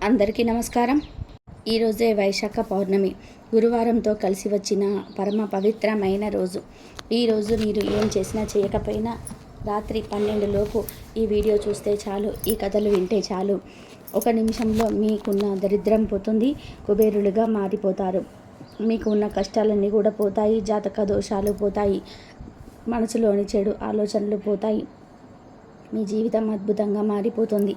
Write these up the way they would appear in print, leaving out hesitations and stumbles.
అందరికీ నమస్కారం. ఈరోజే వైశాఖ పౌర్ణమి, గురువారంతో కలిసి వచ్చిన పరమ పవిత్రమైన రోజు. ఈరోజు మీరు ఏం చేసినా చేయకపోయినా రాత్రి 12 లోపు ఈ వీడియో చూస్తే చాలు, ఈ కథలు వింటే చాలు, ఒక నిమిషంలో మీకున్న దరిద్రం పోతుంది, కుబేరులుగా మారిపోతారు. మీకు ఉన్న కష్టాలన్నీ కూడా పోతాయి, జాతక దోషాలు పోతాయి, మనసులోని చెడు ఆలోచనలు పోతాయి, మీ జీవితం అద్భుతంగా మారిపోతుంది.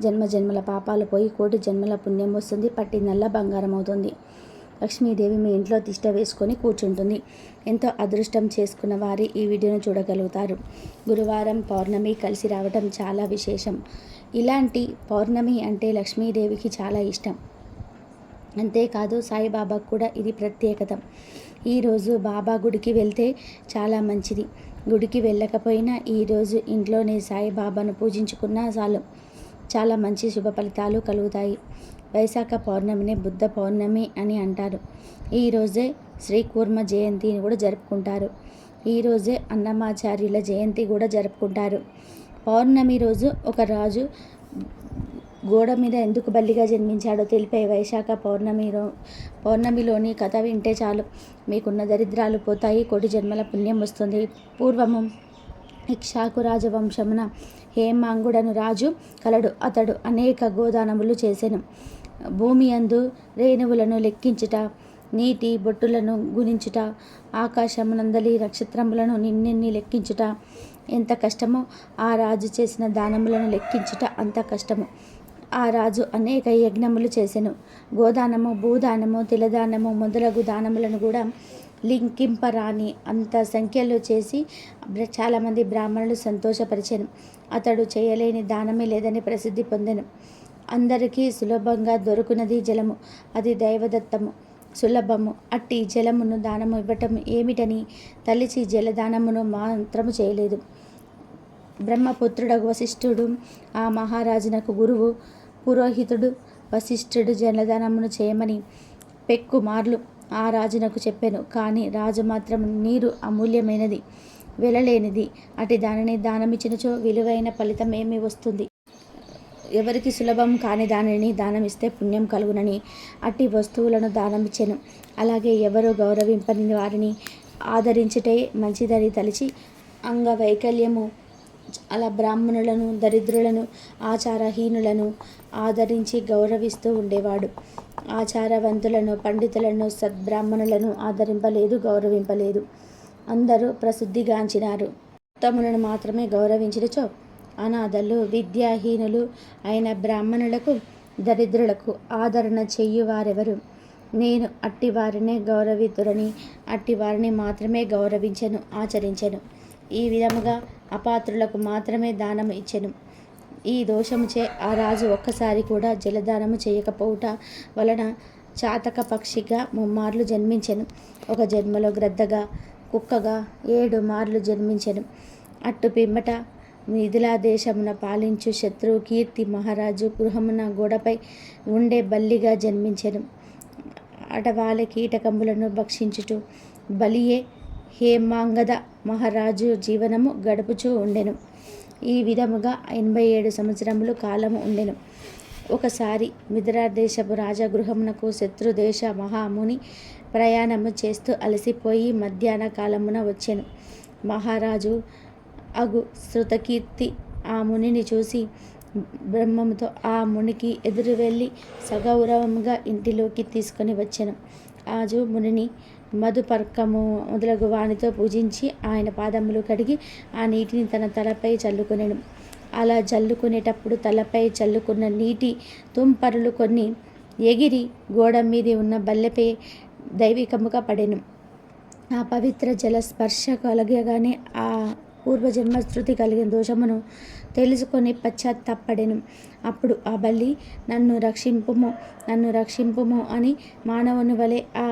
జన్మ జన్మల పాపాలు పోయి కోటి జన్మల పుణ్యం వస్తుంది, పట్టిందల్లా బంగారం అవుతుంది. లక్ష్మీదేవి మీ ఇంట్లో తిష్ట వేసుకొని కూర్చుంటుంది. ఎంతో అదృష్టం చేసుకున్న వారి ఈ వీడియోను చూడగలుగుతారు. గురువారం పౌర్ణమి కలిసి రావటం చాలా విశేషం. ఇలాంటి పౌర్ణమి అంటే లక్ష్మీదేవికి చాలా ఇష్టం. అంతేకాదు సాయిబాబాకు కూడా ఇది ప్రత్యేకత. ఈరోజు బాబా గుడికి వెళ్తే చాలా మంచిది. గుడికి వెళ్ళకపోయినా ఈరోజు ఇంట్లోనే సాయిబాబాను పూజించుకున్నా చాలు, చాలా మంచి శుభ ఫలితాలు కలుగుతాయి. వైశాఖ పౌర్ణమిని బుద్ధ పౌర్ణమి అని అంటారు. ఈరోజే శ్రీకూర్మ జయంతిని కూడా జరుపుకుంటారు. ఈరోజే అన్నమాచార్యుల జయంతి కూడా జరుపుకుంటారు. పౌర్ణమి రోజు ఒక రాజు గోడ మీద ఎందుకు బల్లిగా జన్మించాడో తెలిపే వైశాఖ పౌర్ణమిలోని కథ వింటే చాలు, మీకున్న దరిద్రాలు పోతాయి, కోటి జన్మల పుణ్యం వస్తుంది. పూర్వము ఇక్ష్వాకు రాజవంశమున హేమాంగుడను రాజు కలడు. అతడు అనేక గోదానములు చేసెను. భూమి యందు రేణువులను లెక్కించుట, నీటి బొట్టులను గుణించుట, ఆకాశమునందలి నక్షత్రములను నిన్నెన్ని లెక్కించుట ఎంత కష్టమో, ఆ రాజు చేసిన దానములను లెక్కించుట అంత కష్టము. ఆ రాజు అనేక యజ్ఞములు చేసెను. గోదానము, భూదానము, తిలదానము మొదలగు దానములను కూడా లింకింపరాని అంత సంఖ్యలో చేసి చాలామంది బ్రాహ్మణులు సంతోషపరిచెను. అతడు చేయలేని దానమే లేదని ప్రసిద్ధి పొందెను. అందరికీ సులభంగా దొరుకునది జలము, అది దైవదత్తము, సులభము. అట్టి జలమును దానము ఇవ్వటం ఏమిటని తలిచి జలదానమును మాత్రము చేయలేదు. బ్రహ్మపుత్రుడగు వశిష్ఠుడు ఆ మహారాజునకు గురువు, పురోహితుడు. వశిష్ఠుడు జలదానమును చేయమని పెక్కుమార్లు ఆ రాజునకు చెప్పాను. కానీ రాజు మాత్రం నీరు అమూల్యమైనది, వెలలేనిది, అటు దానిని దానమిచ్చినచో విలువైన ఫలితం ఏమి వస్తుంది? ఎవరికి సులభం కాని దానిని దానమిస్తే పుణ్యం కలుగునని అట్టి వస్తువులను దానమిచ్చెను. అలాగే ఎవరో గౌరవింపని వారిని ఆదరించుటే మంచిదని తలిచి అంగవైకల్యము అలా బ్రాహ్మణులను, దరిద్రులను, ఆచారహీనులను ఆదరించి గౌరవిస్తూ ఉండేవాడు. ఆచారవంతులను, పండితులను, సద్బ్రాహ్మణులను ఆదరింపలేదు, గౌరవింపలేదు. అందరూ ప్రసిద్ధిగాంచినారు. ఉత్తములను మాత్రమే గౌరవించినచో అనాథలు, విద్యాహీనులు అయిన బ్రాహ్మణులకు, దరిద్రులకు ఆదరణ చెయ్యువారెవరు? నేను అట్టివారినే గౌరవితురని అట్టివారిని మాత్రమే గౌరవించెను, ఆచరించెను. ఈ విధముగా అపాత్రులకు మాత్రమే దానము ఇచ్చెను. ఈ దోషముచే ఆ రాజు ఒక్కసారి కూడా జలదానము చేయకపోవుట వలన చాతక పక్షిగా ముమ్మార్లు జన్మించెను. ఒక జన్మలో గ్రద్దగా, కుక్కగా 7 మార్లు జన్మించెను. అట్టు పిమ్మట మిథిలా దేశమున పాలించు శత్రువు కీర్తి మహారాజు గృహమున గోడపై ఉండే బల్లిగా జన్మించెను. అటవాలే కీటకములను భక్షించుచు బలియే హేమాంగద మహారాజు జీవనము గడుపుచూ ఉండెను. ఈ విధముగా 87 సంవత్సరములు కాలము ఉండెను. ఒకసారి మిథిలా దేశపు రాజగృహమునకు శత్రుదేశ మహాముని ప్రయాణము చేస్తూ అలసిపోయి మధ్యాహ్న కాలమున వచ్చెను. మహారాజు అగు శృతకీర్తి ఆ మునిని చూసి బ్రహ్మముతో ఆ మునికి ఎదురు వెళ్ళి సగౌరవముగా ఇంటిలోకి తీసుకొని వచ్చెను. రాజు మునిని మధుపర్కము మొదలగు వానితో పూజించి ఆయన పాదములు కడిగి ఆ నీటిని తన తలపై చల్లుకొనెను. అలా చల్లుకునేటప్పుడు తలపై చల్లుకున్న నీటి తుంపరులు కొన్ని ఎగిరి గోడ మీది ఉన్న బల్లెపై దైవికముగా పడెను. ఆ పవిత్ర జల స్పర్శ కలగగానే ఆ పూర్వజన్మ శృతి కలిగిన దోషమును తెలుసుకొని పశ్చాత్తాపడెను. అప్పుడు ఆ బల్లి నన్ను రక్షింపుము, నన్ను రక్షింపుము అని మానవుని వలె ఆ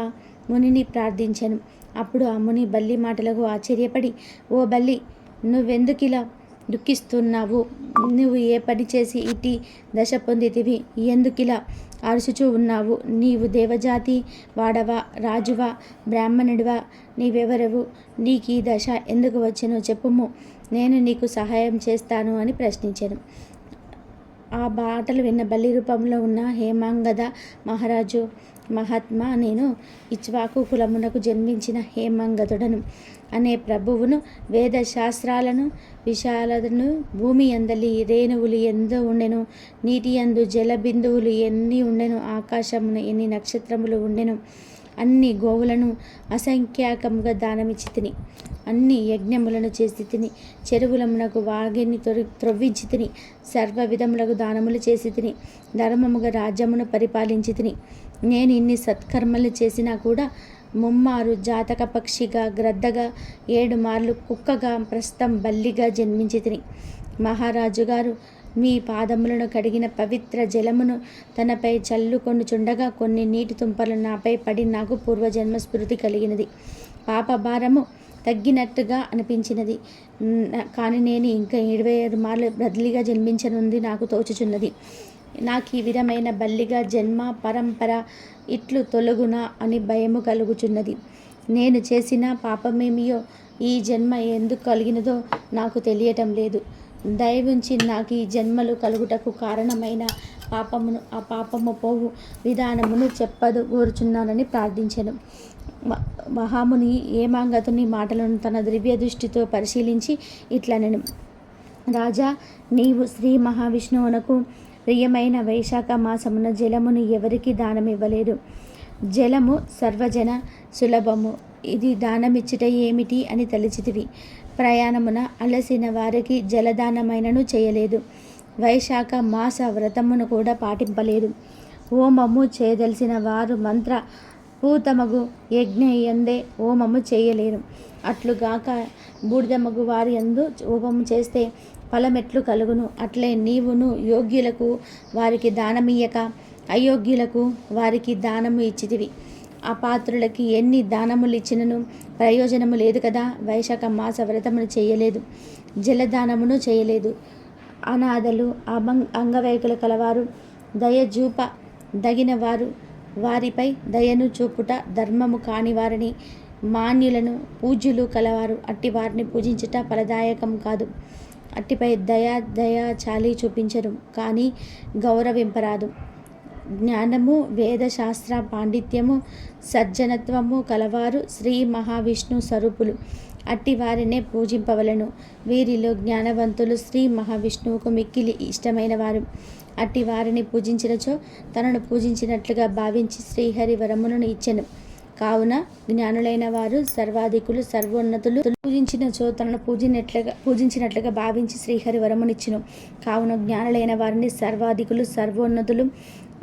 మునిని ప్రార్థించెను. అప్పుడు ఆ ముని బల్లి మాటలకు ఆశ్చర్యపడి, ఓ బల్లి, నువ్వెందుకిలా దుఃఖిస్తున్నావు? నువ్వు ఏ పని చేసి ఇటీ దశ పొందితివి? ఎందుకిలా అరుచుచూ ఉన్నావు? నీవు దేవజాతి వాడవా, రాజువా, బ్రాహ్మణుడివా? నీవెవరవు? నీకు ఈ దశ ఎందుకు వచ్చెనో చెప్పుము, నేను నీకు సహాయం చేస్తాను అని ప్రశ్నించెను. ఆ బాటలు విన్న బలి రూపంలో ఉన్న హేమాంగద మహారాజు మహాత్మా, నేను ఇక్ష్వాకు కులమునకు జన్మించిన హేమాంగదుడను అనే ప్రభువును, వేద శాస్త్రాలను విశాలతను, భూమి అందలి రేణువులు ఎందు ఉండెను, నీటి యందు జల బిందువులు ఎన్ని ఉండెను, ఆకాశమును ఎన్ని నక్షత్రములు ఉండెను, అన్ని గోవులను అసంఖ్యాకముగా దానమిచ్చి తిని, అన్ని యజ్ఞములను చేసి తిని, చెరువులమునకు వాగిని త్రొవ్వించి తిని, సర్వ విధములకు దానములు చేసి తిని, ధర్మముగా రాజ్యమును పరిపాలించి తిని. నేను ఇన్ని సత్కర్మలు చేసినా కూడా ముమ్మారు జాతక పక్షిగా, గ్రద్దగా, 7 మార్లు కుక్కగా, ప్రస్తుతం బల్లిగా జన్మించి తిని. మహారాజు గారు మీ పాదములను కడిగిన పవిత్ర జలమును తనపై చల్లుకొనుచుండగా కొన్ని నీటి తుంపలు నాపై పడి నాకు పూర్వజన్మ స్మృతి కలిగినది. పాప భారము తగ్గినట్టుగా అనిపించినది. కానీ నేను ఇంకా 76 మార్లు బదిలీగా జన్మించనుంది నాకు తోచుచున్నది. నాకు ఈ విధమైన బల్లిగా జన్మ పరంపర ఇట్లు తొలగునా అని భయము కలుగుచున్నది. నేను చేసిన పాపమేమియో, ఈ జన్మ ఎందుకు కలిగినదో నాకు తెలియటం లేదు. దయవుంచి నాకు ఈ జన్మలు కలుగుటకు కారణమైన పాపమును, ఆ పాపము పోవు విధానమును చెప్పదు కోరుచున్నానని ప్రార్థించెను. మహాముని హేమాంగతుని మాటలను తన దివ్య దృష్టితో పరిశీలించి ఇట్లనెను. రాజా, నీవు శ్రీ మహావిష్ణువునకు ప్రియమైన వైశాఖ మాసమున జలమును ఎవరికి దానమివ్వలేదు. జలము సర్వజన సులభము. ఇది దానమిచ్చుట ఏమిటి అని తలచితివి. ప్రయాణమున అలసిన వారికి జలదానమైనను చేయలేదు. వైశాఖ మాస వ్రతమును కూడా పాటింపలేదు. హోమము చేయదలిసిన వారు మంత్ర పూతమగు యజ్ఞయందే హోమము చేయలేరు. అట్లుగాక బూడిదమగు వారి యందు హోమము చేస్తే ఫలమెట్లు కలుగును. అట్లే నీవును యోగ్యులకు వారికి దానమియ్యక అయోగ్యులకు వారికి దానము ఇచ్చితివి. అపాత్రులకి ఎన్ని దానములు ఇచ్చినను ప్రయోజనము లేదు కదా. వైశాఖ మాస వ్రతమును చేయలేదు, జలదానమును చేయలేదు. అనాథలు, అంగవైకలు కలవారు, దయచూప దగిన వారు, వారిపై దయను చూపుట ధర్మము కాని వారిని, మాన్యులను, పూజ్యులు కలవారు, అట్టి వారిని పూజించుట ఫలదాయకం కాదు. అట్టిపై దయా చాలి చూపించరు, కానీ గౌరవింపరాదు. జ్ఞానము, వేదశాస్త్ర పాండిత్యము, సజ్జనత్వము కలవారు శ్రీ మహావిష్ణు స్వరూపులు. అట్టి వారినే పూజింపవలను. వీరిలో జ్ఞానవంతులు శ్రీ మహావిష్ణువుకు మిక్కిలి ఇష్టమైన వారు. అట్టి వారిని పూజించినచో తనను పూజించినట్లుగా భావించి శ్రీహరి వరములను ఇచ్చెను. కావున జ్ఞానులైన వారు సర్వాధికులు, సర్వోన్నతులు పూజించినచో తనను పూజించినట్లుగా భావించి శ్రీహరి వరమునిచ్చును. కావున జ్ఞానులైన వారిని సర్వాధికులు, సర్వోన్నతులు.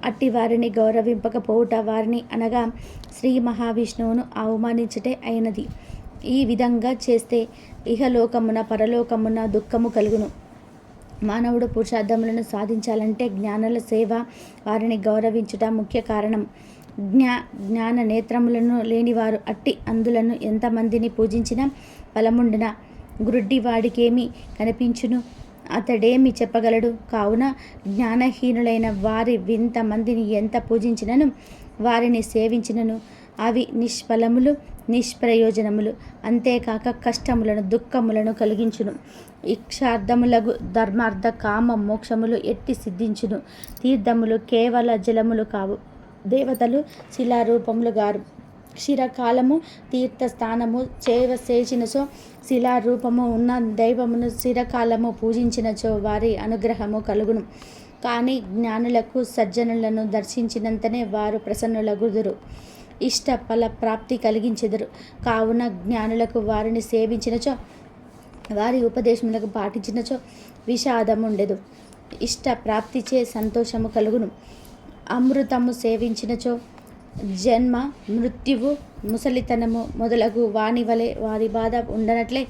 అట్టి వారిని గౌరవింపకపోవుట వారిని అనగా శ్రీ మహావిష్ణువును అవమానించుటే అయినది. ఈ విధంగా చేస్తే ఇహలోకమున పరలోకమున దుఃఖము కలుగును. మానవుడు పురుషార్థములను సాధించాలంటే జ్ఞానుల సేవ, వారిని గౌరవించుట ముఖ్య కారణం. జ్ఞాన నేత్రములను లేనివారు అట్టి అందులను ఎంతమందిని పూజించినా ఫలముండునా? గ్రుడ్డివాడికేమి కనిపించును? అతడేమి చెప్పగలడు? కావున జ్ఞానహీనులైన వారి వింత మందిని ఎంత పూజించినను, వారిని సేవించినను అవి నిష్ఫలములు, నిష్ప్రయోజనములు. అంతేకాక కష్టములను, దుఃఖములను కలిగించును. ఇక్షార్థములగు ధర్మార్థ కామ మోక్షములు ఎట్టి సిద్ధించును. తీర్థములు కేవల జలములు కావు. దేవతలు శిలారూపములు గారు. క్షీరకాలము తీర్థస్థానము చేసినచో శిలారూపము ఉన్న దైవమును చిరకాలము పూజించినచో వారి అనుగ్రహము కలుగును. కానీ జ్ఞానులకు, సజ్జనులను దర్శించినంతనే వారు ప్రసన్నులగుదురు, ఇష్ట ఫల ప్రాప్తి కలిగించెదరు. కావున జ్ఞానులకు వారిని సేవించినచో, వారి ఉపదేశములకు పాటించినచో విషాదముండెదు, ఇష్ట ప్రాప్తిచే సంతోషము కలుగును. అమృతము సేవించినచో జన్మ, మృత్యువు, ముసలితనము మొదలగు వాని వలె వారి బాధ ఉండనట్లే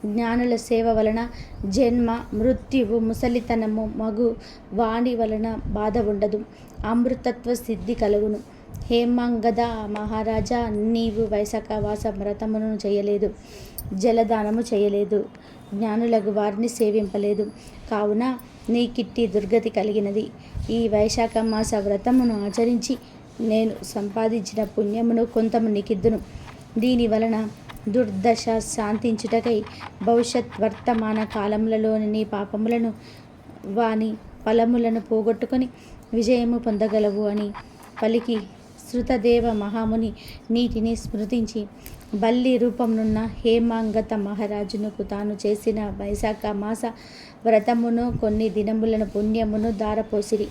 జ్ఞానుల సేవ వలన జన్మ, మృత్యువు, ముసలితనము మగు వాని వలన బాధ ఉండదు, అమృతత్వ సిద్ధి కలుగును. హేమాంగద మహారాజా, నీవు వైశాఖ వాస వ్రతమును చేయలేదు, జలదానము చేయలేదు, జ్ఞానులకు వారిని సేవింపలేదు. కావున నీకిట్టి దుర్గతి కలిగినది. ఈ వైశాఖ మాస వ్రతమును ఆచరించి నేను సంపాదించిన పుణ్యమును కొంతము నీకిద్దును. దీని వలన దుర్దశ శాంతించుటకై భవిష్యత్ వర్తమాన కాలములలోని నీ పాపములను వాని ఫలములను పోగొట్టుకొని విజయము పొందగలవు అని పలికి శృతదేవ మహాముని నీటిని స్మృతించి బల్లి రూపంనున్న హేమాంగత మహారాజునకు తాను చేసిన వైశాఖ మాస వ్రతమును కొన్ని దినములను పుణ్యమును దారపోసిరి.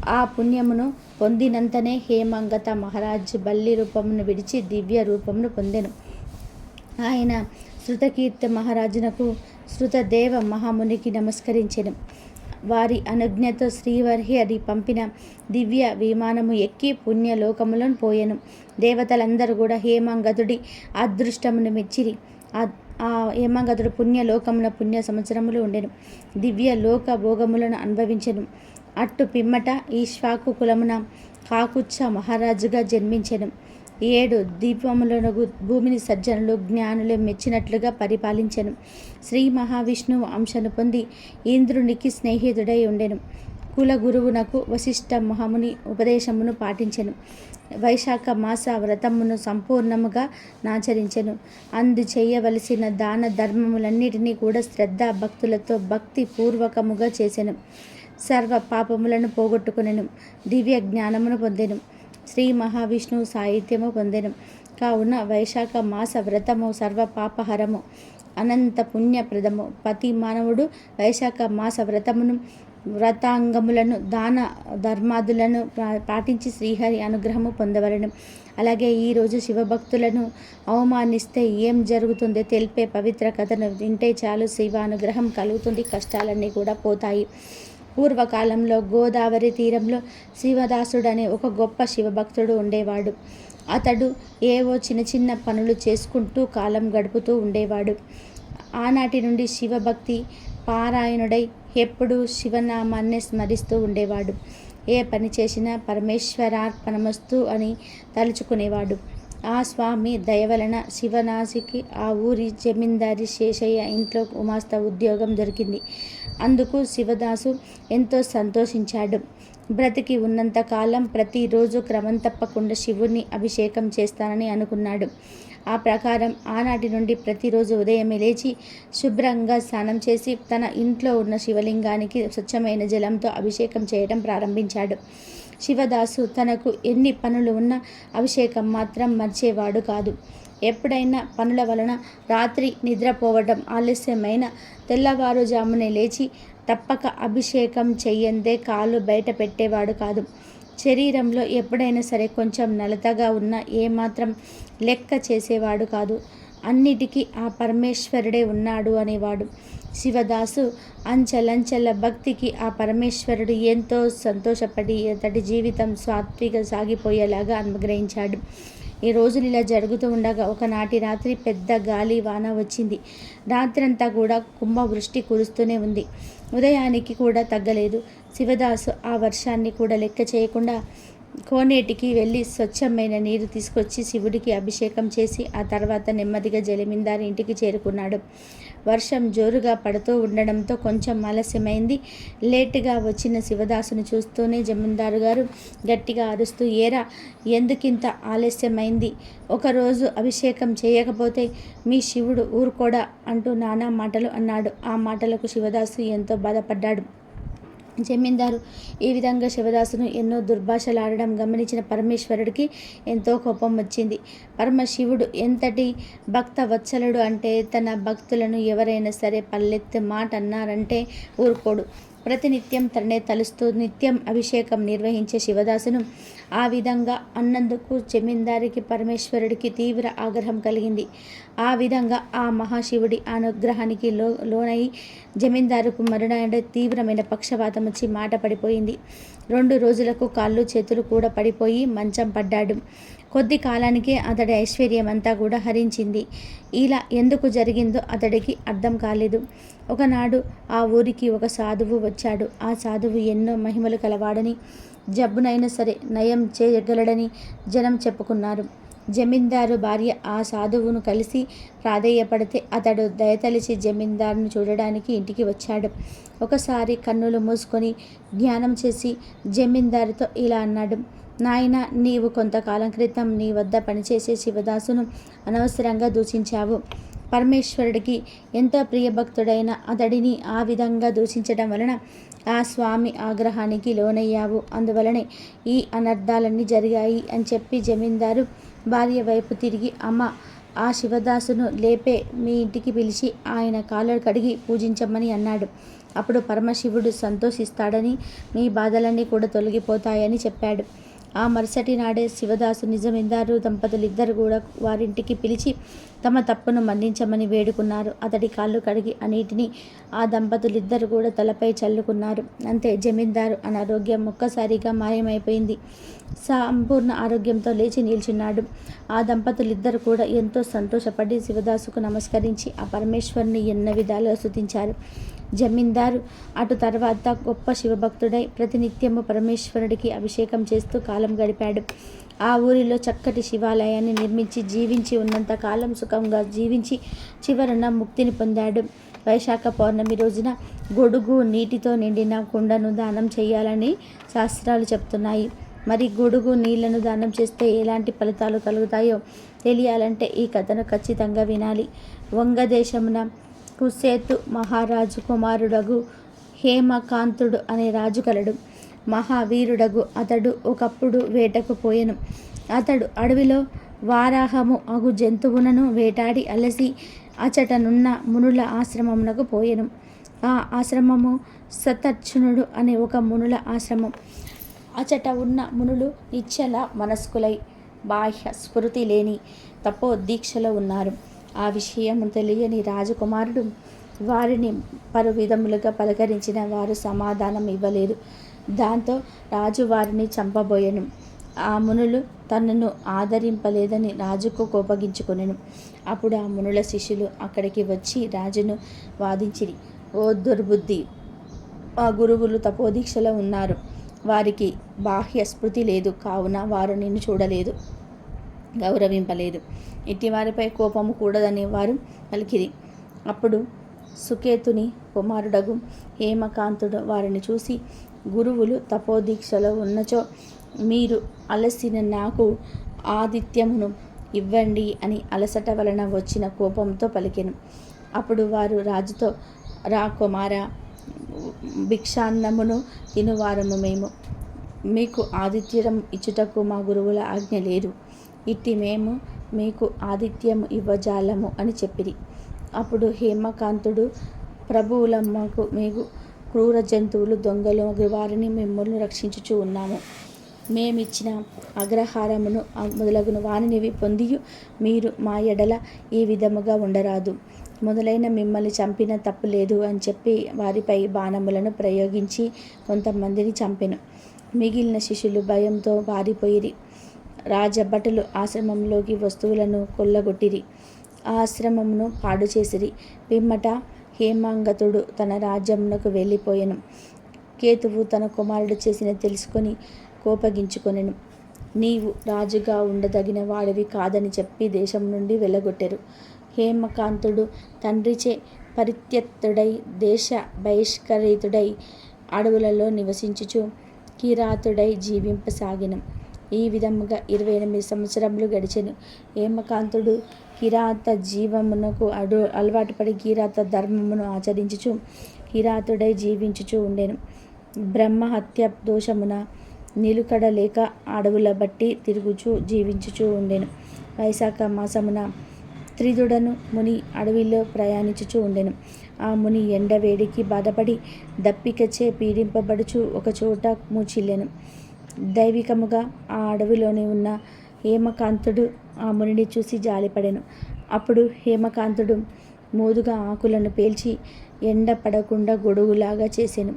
ఆ పుణ్యమును పొందినంతనే హేమాంగత మహారాజు బల్లి రూపమును విడిచి దివ్య రూపమును పొందెను. ఆయన శృతకీర్తి మహారాజునకు శృతదేవ మహామునికి నమస్కరించెను. వారి అనుజ్ఞతో శ్రీహరి పంపిన దివ్య విమానము ఎక్కి పుణ్యలోకములను పోయెను. దేవతలందరూ కూడా హేమాంగతుడి అదృష్టమును మెచ్చిరి. ఆ హేమాంగతుడు పుణ్యలోకమున పుణ్య సంవత్సరములు ఉండెను. దివ్య లోక భోగములను అనుభవించెను. అట్టు పిమ్మట ఈశ్వాకు కులమున కాకుచ్చ మహారాజుగా జన్మించెను. 7 దీపములను భూమిని సజ్జనులు జ్ఞానులు మెచ్చినట్లుగా పరిపాలించెను. శ్రీ మహావిష్ణువు అంశను పొంది ఇంద్రునికి స్నేహితుడై ఉండెను. కుల గురువునకు వశిష్ఠ మహాముని ఉపదేశమును పాటించెను. వైశాఖ మాస వ్రతమును సంపూర్ణముగా నాచరించెను. అందు చేయవలసిన దాన ధర్మములన్నిటినీ కూడా శ్రద్ధ భక్తులతో భక్తి పూర్వకముగా చేసెను. సర్వ పాపములను పోగొట్టుకునెను. దివ్య జ్ఞానమును పొందెను. శ్రీ మహావిష్ణువు సాహిత్యము పొందెను. కావున వైశాఖ మాస వ్రతము సర్వ పాపహరము, అనంత పుణ్యప్రదము. ప్రతి మానవుడు వైశాఖ మాస వ్రతమును వ్రతాంగములను దాన ధర్మాదులను పాటించి శ్రీహరి అనుగ్రహము పొందవలను. అలాగే ఈరోజు శివభక్తులను అవమానిస్తే ఏం జరుగుతుందో తెలిపే పవిత్ర కథను వింటే చాలు శివ అనుగ్రహం కలుగుతుంది, కష్టాలన్నీ కూడా పోతాయి. పూర్వకాలంలో గోదావరి తీరంలో శివదాసుడనే ఒక గొప్ప శివభక్తుడు ఉండేవాడు. అతడు ఏవో చిన్న చిన్న పనులు చేసుకుంటూ కాలం గడుపుతూ ఉండేవాడు. ఆనాటి నుండి శివభక్తి పారాయణుడై ఎప్పుడూ శివనామాన్నే స్మరిస్తూ ఉండేవాడు. ఏ పని చేసినా పరమేశ్వరార్పణమస్తు అని తలుచుకునేవాడు. ఆ స్వామి దయవలన శివనాసికి ఆ ఊరి జమీందారి శేషయ్య ఇంట్లో గుమాస్తా ఉద్యోగం దొరికింది. అందుకు శివదాసు ఎంతో సంతోషించాడు. బ్రతికి ఉన్నంతకాలం ప్రతిరోజు క్రమం తప్పకుండా శివుని అభిషేకం చేస్తానని అనుకున్నాడు. ఆ ప్రకారం ఆనాటి నుండి ప్రతిరోజు ఉదయమే లేచి శుభ్రంగా స్నానం చేసి తన ఇంట్లో ఉన్న శివలింగానికి స్వచ్ఛమైన జలంతో అభిషేకం చేయడం ప్రారంభించాడు. శివదాసు తనకు ఎన్ని పనులు ఉన్నా అభిషేకం మాత్రం మర్చేవాడు కాదు. ఎప్పుడైనా పనుల వలన రాత్రి నిద్రపోవడం ఆలస్యమైన తెల్లవారుజామునే లేచి తప్పక అభిషేకం చెయ్యందే కాలు బయట పెట్టేవాడు కాదు. శరీరంలో ఎప్పుడైనా సరే కొంచెం నలతగా ఉన్నా ఏమాత్రం లెక్క చేసేవాడు కాదు. అన్నిటికీ ఆ పరమేశ్వరుడే ఉన్నాడు అనేవాడు. శివదాసు అంచెలంచెల భక్తికి ఆ పరమేశ్వరుడు ఎంతో సంతోషపడి అతడి జీవితం సాత్విక సాగిపోయేలాగా అనుగ్రహించాడు. ఈ రోజులు ఇలా జరుగుతూ ఉండగా ఒకనాటి రాత్రి పెద్ద గాలి వాన వచ్చింది. రాత్రంతా కూడా కుంభవృష్టి కురుస్తూనే ఉంది. ఉదయానికి కూడా తగ్గలేదు. శివదాసు ఆ వర్షాన్ని కూడా లెక్క చేయకుండా కోనేటికి వెళ్ళి స్వచ్ఛమైన నీరు తీసుకొచ్చి శివుడికి అభిషేకం చేసి ఆ తర్వాత నెమ్మదిగా జమీందారు ఇంటికి చేరుకున్నాడు. వర్షం జోరుగా పడుతూ ఉండడంతో కొంచెం ఆలస్యమైంది. లేటుగా వచ్చిన శివదాసును చూస్తూనే జమీందారు గారు గట్టిగా అరుస్తూ, ఏరా ఎందుకింత ఆలస్యమైంది? ఒకరోజు అభిషేకం చేయకపోతే మీ శివుడు ఊరుకోడా అంటూ నానా మాటలు అన్నాడు. ఆ మాటలకు శివదాసు ఎంతో బాధపడ్డాడు. జమీందారు ఈ విధంగా శివదాసును ఎన్నో దుర్భాషలాడడం గమనించిన పరమేశ్వరుడికి ఎంతో కోపం వచ్చింది. పరమశివుడు ఎంతటి భక్త వత్సలుడు అంటే తన భక్తులను ఎవరైనా సరే పల్లెత్తి మాట అన్నారంటే ఊరుకోడు. ప్రతినిత్యం తననే తలుస్తూ నిత్యం అభిషేకం నిర్వహించే శివదాసును ఆ విధంగా అన్నందుకు జమీందారికి పరమేశ్వరుడికి తీవ్ర ఆగ్రహం కలిగింది. ఆ విధంగా ఆ మహాశివుడి అనుగ్రహానికి లోనై జమీందారుకు మరునాడు తీవ్రమైన పక్షవాతం వచ్చి మాట పడిపోయింది. 2 రోజులకు కాళ్ళు చేతులు కూడా పడిపోయి మంచం పడ్డాడు. కొద్ది కాలానికే అతడి ఐశ్వర్యం అంతా కూడా హరించింది. ఇలా ఎందుకు జరిగిందో అతడికి అర్థం కాలేదు. ఒకనాడు ఆ ఊరికి ఒక సాధువు వచ్చాడు. ఆ సాధువు ఎన్నో మహిమలు కలవాడని, జబ్బునైనా సరే నయం చేయగలడని జనం చెప్పుకున్నారు. జమీందారు భార్య ఆ సాధువును కలిసి ప్రాధేయపడితే అతడు దయతలిచి జమీందారును చూడడానికి ఇంటికి వచ్చాడు. ఒకసారి కన్నులు మూసుకొని ధ్యానం చేసి జమీందారుతో ఇలా అన్నాడు, నాయన, నీవు కొంతకాలం క్రితం నీ వద్ద పనిచేసే శివదాసును అనవసరంగా దూషించావు. పరమేశ్వరుడికి ఎంతో ప్రియభక్తుడైన అతడిని ఆ విధంగా దూషించడం వలన ఆ స్వామి ఆగ్రహానికి లోనయ్యావు, అందువలనే ఈ అనర్థాలన్నీ జరిగాయి అని చెప్పి జమీందారు భార్య వైపు తిరిగి, అమ్మ, ఆ శివదాసును లేపే మీ ఇంటికి పిలిచి ఆయన కాళ్ళు కడిగి పూజించమని అన్నాడు. అప్పుడు పరమశివుడు సంతోషిస్తాడని, మీ బాధలన్నీ కూడా తొలగిపోతాయని చెప్పాడు. ఆ మరుసటి నాడే శివదాసు జమీందారు దంపతులిద్దరు కూడా వారింటికి పిలిచి తమ తప్పును మన్నించమని వేడుకున్నారు. అతడి కాళ్ళు కడిగి ఆ నీటిని ఆ దంపతులిద్దరు కూడా తలపై చల్లుకున్నారు. అంతే, జమీందారు అనారోగ్యం ఒక్కసారిగా మాయమైపోయింది. సంపూర్ణ ఆరోగ్యంతో లేచి నిల్చున్నాడు. ఆ దంపతులిద్దరు కూడా ఎంతో సంతోషపడి శివదాసుకు నమస్కరించి ఆ పరమేశ్వరుని ఎన్నో విధాలుగా స్తుతించారు. జమీందారు అటు తర్వాత గొప్ప శివభక్తుడై ప్రతినిత్యము పరమేశ్వరుడికి అభిషేకం చేస్తూ కాలం గడిపాడు. ఆ ఊరిలో చక్కటి శివాలయాన్ని నిర్మించి జీవించి ఉన్నంత కాలం సుఖంగా జీవించి చివరన ముక్తిని పొందాడు. వైశాఖ పౌర్ణమి రోజున గొడుగు నీటితో నిండిన కుండను దానం చేయాలని శాస్త్రాలు చెప్తున్నాయి. మరి గొడుగు నీళ్లను దానం చేస్తే ఎలాంటి ఫలితాలు కలుగుతాయో తెలియాలంటే ఈ కథను ఖచ్చితంగా వినాలి. వంగదేశమున కుసేతు మహారాజు కుమారుడగు హేమకాంతుడు అనే రాజు కలడు. మహావీరుడగు అతడు ఒకప్పుడు వేటకు పోయెను. అతడు అడవిలో వారాహము అగు జంతువులను వేటాడి అలసి అచటనున్న మునుల ఆశ్రమమునకు పోయెను. ఆ ఆశ్రమము సతర్చునుడు అనే ఒక మునుల ఆశ్రమం. అచట ఉన్న మునులు నిశ్చల మనస్కులై బాహ్య స్ఫూర్తి లేని తపోదీక్షలో ఉన్నారు. ఆ విషయము తెలియని రాజకుమారుడు వారిని పలు విధములుగా పలకరించిన వారు సమాధానం ఇవ్వలేదు. దాంతో రాజు వారిని చంపబోయెను. ఆ మునులు తనను ఆదరింపలేదని రాజుకు కోపగించుకొనెను. అప్పుడు ఆ మునుల శిష్యులు అక్కడికి వచ్చి రాజును వాదించిరి. ఓ దుర్బుద్ధి, ఆ గురువులు తపోదీక్షలో ఉన్నారు, వారికి బాహ్య స్మృతి లేదు, కావున వారు నిన్ను చూడలేదు, గౌరవింపలేదు. ఇట్టి వారిపై కోపము కూడదని వారు పలికిరి. అప్పుడు సుకేతుని కుమారుడగు హేమకాంతుడు వారిని చూసి, గురువులు తపోదీక్షలో ఉన్నచో మీరు అలసిన నాకు ఆతిథ్యమును ఇవ్వండి అని అలసట వలన వచ్చిన కోపంతో పలికెను. అప్పుడు వారు రాజుతో, రా కుమారా, భిక్షాన్నమును తినువారము మేము, మీకు ఆతిథ్యం ఇచ్చుటకు మా గురువుల ఆజ్ఞ లేదు, ఇట్టి మేము మీకు ఆతిథ్యము ఇవ్వజాలము అని చెప్పిరి. అప్పుడు హేమకాంతుడు, ప్రభువులమ్మకు మేము క్రూర జంతువులు, దొంగలు వారిని మిమ్మల్ని రక్షించుచూ ఉన్నాము. మేమిచ్చిన అగ్రహారమును మొదలగున వానినివి పొందియు మీరు మా ఎడల ఈ విధముగా ఉండరాదు, మొదలైన మిమ్మల్ని చంపిన తప్పు లేదు అని చెప్పి వారిపై బాణములను ప్రయోగించి కొంతమందిని చంపెను. మిగిలిన శిష్యులు భయంతో పారిపోయిరి. రాజభటులు ఆశ్రమంలోకి వస్తువులను కొల్లగొట్టిరి, ఆశ్రమమును పాడు చేసిరి. పిమ్మట హేమాంగతుడు తన రాజ్యమునకు వెళ్ళిపోయెను. కేతువు తన కుమారుడు చేసిన తెలుసుకొని కోపగించుకొనెను. నీవు రాజుగా ఉండదగిన వాడివి కాదని చెప్పి దేశం నుండి వెళ్ళగొట్టెరు. హేమకాంతుడు తండ్రిచే పరిత్యక్తుడై దేశ బహిష్కరితుడై అడవులలో నివసించుచు కిరాతుడై జీవింపసాగెను. ఈ విధముగా 28 సంవత్సరములు గడిచెను. హేమకాంతుడు కిరాత జీవమునకు అలవాటు పడి కిరాత ధర్మమును ఆచరించుచు కిరాతుడై జీవించుచు ఉండెను. బ్రహ్మహత్య దోషమున నిలుకడ లేక అడవుల బట్టి తిరుగుచూ జీవించుచూ ఉండెను. వైశాఖ మాసమున త్రిదుడను ముని అడవిలో ప్రయాణించుచూ ఉండెను. ఆ ముని ఎండవేడికి బాధపడి దప్పికచే పీడింపబడుచు ఒకచోట మూర్ఛిల్లెను. దైవికముగా ఆ అడవిలోనే ఉన్న హేమకాంతుడు ఆ మునిని చూసి జాలిపడెను. అప్పుడు హేమకాంతుడు మోదుగా ఆకులను పేల్చి ఎండ పడకుండా గొడుగులాగా చేసెను.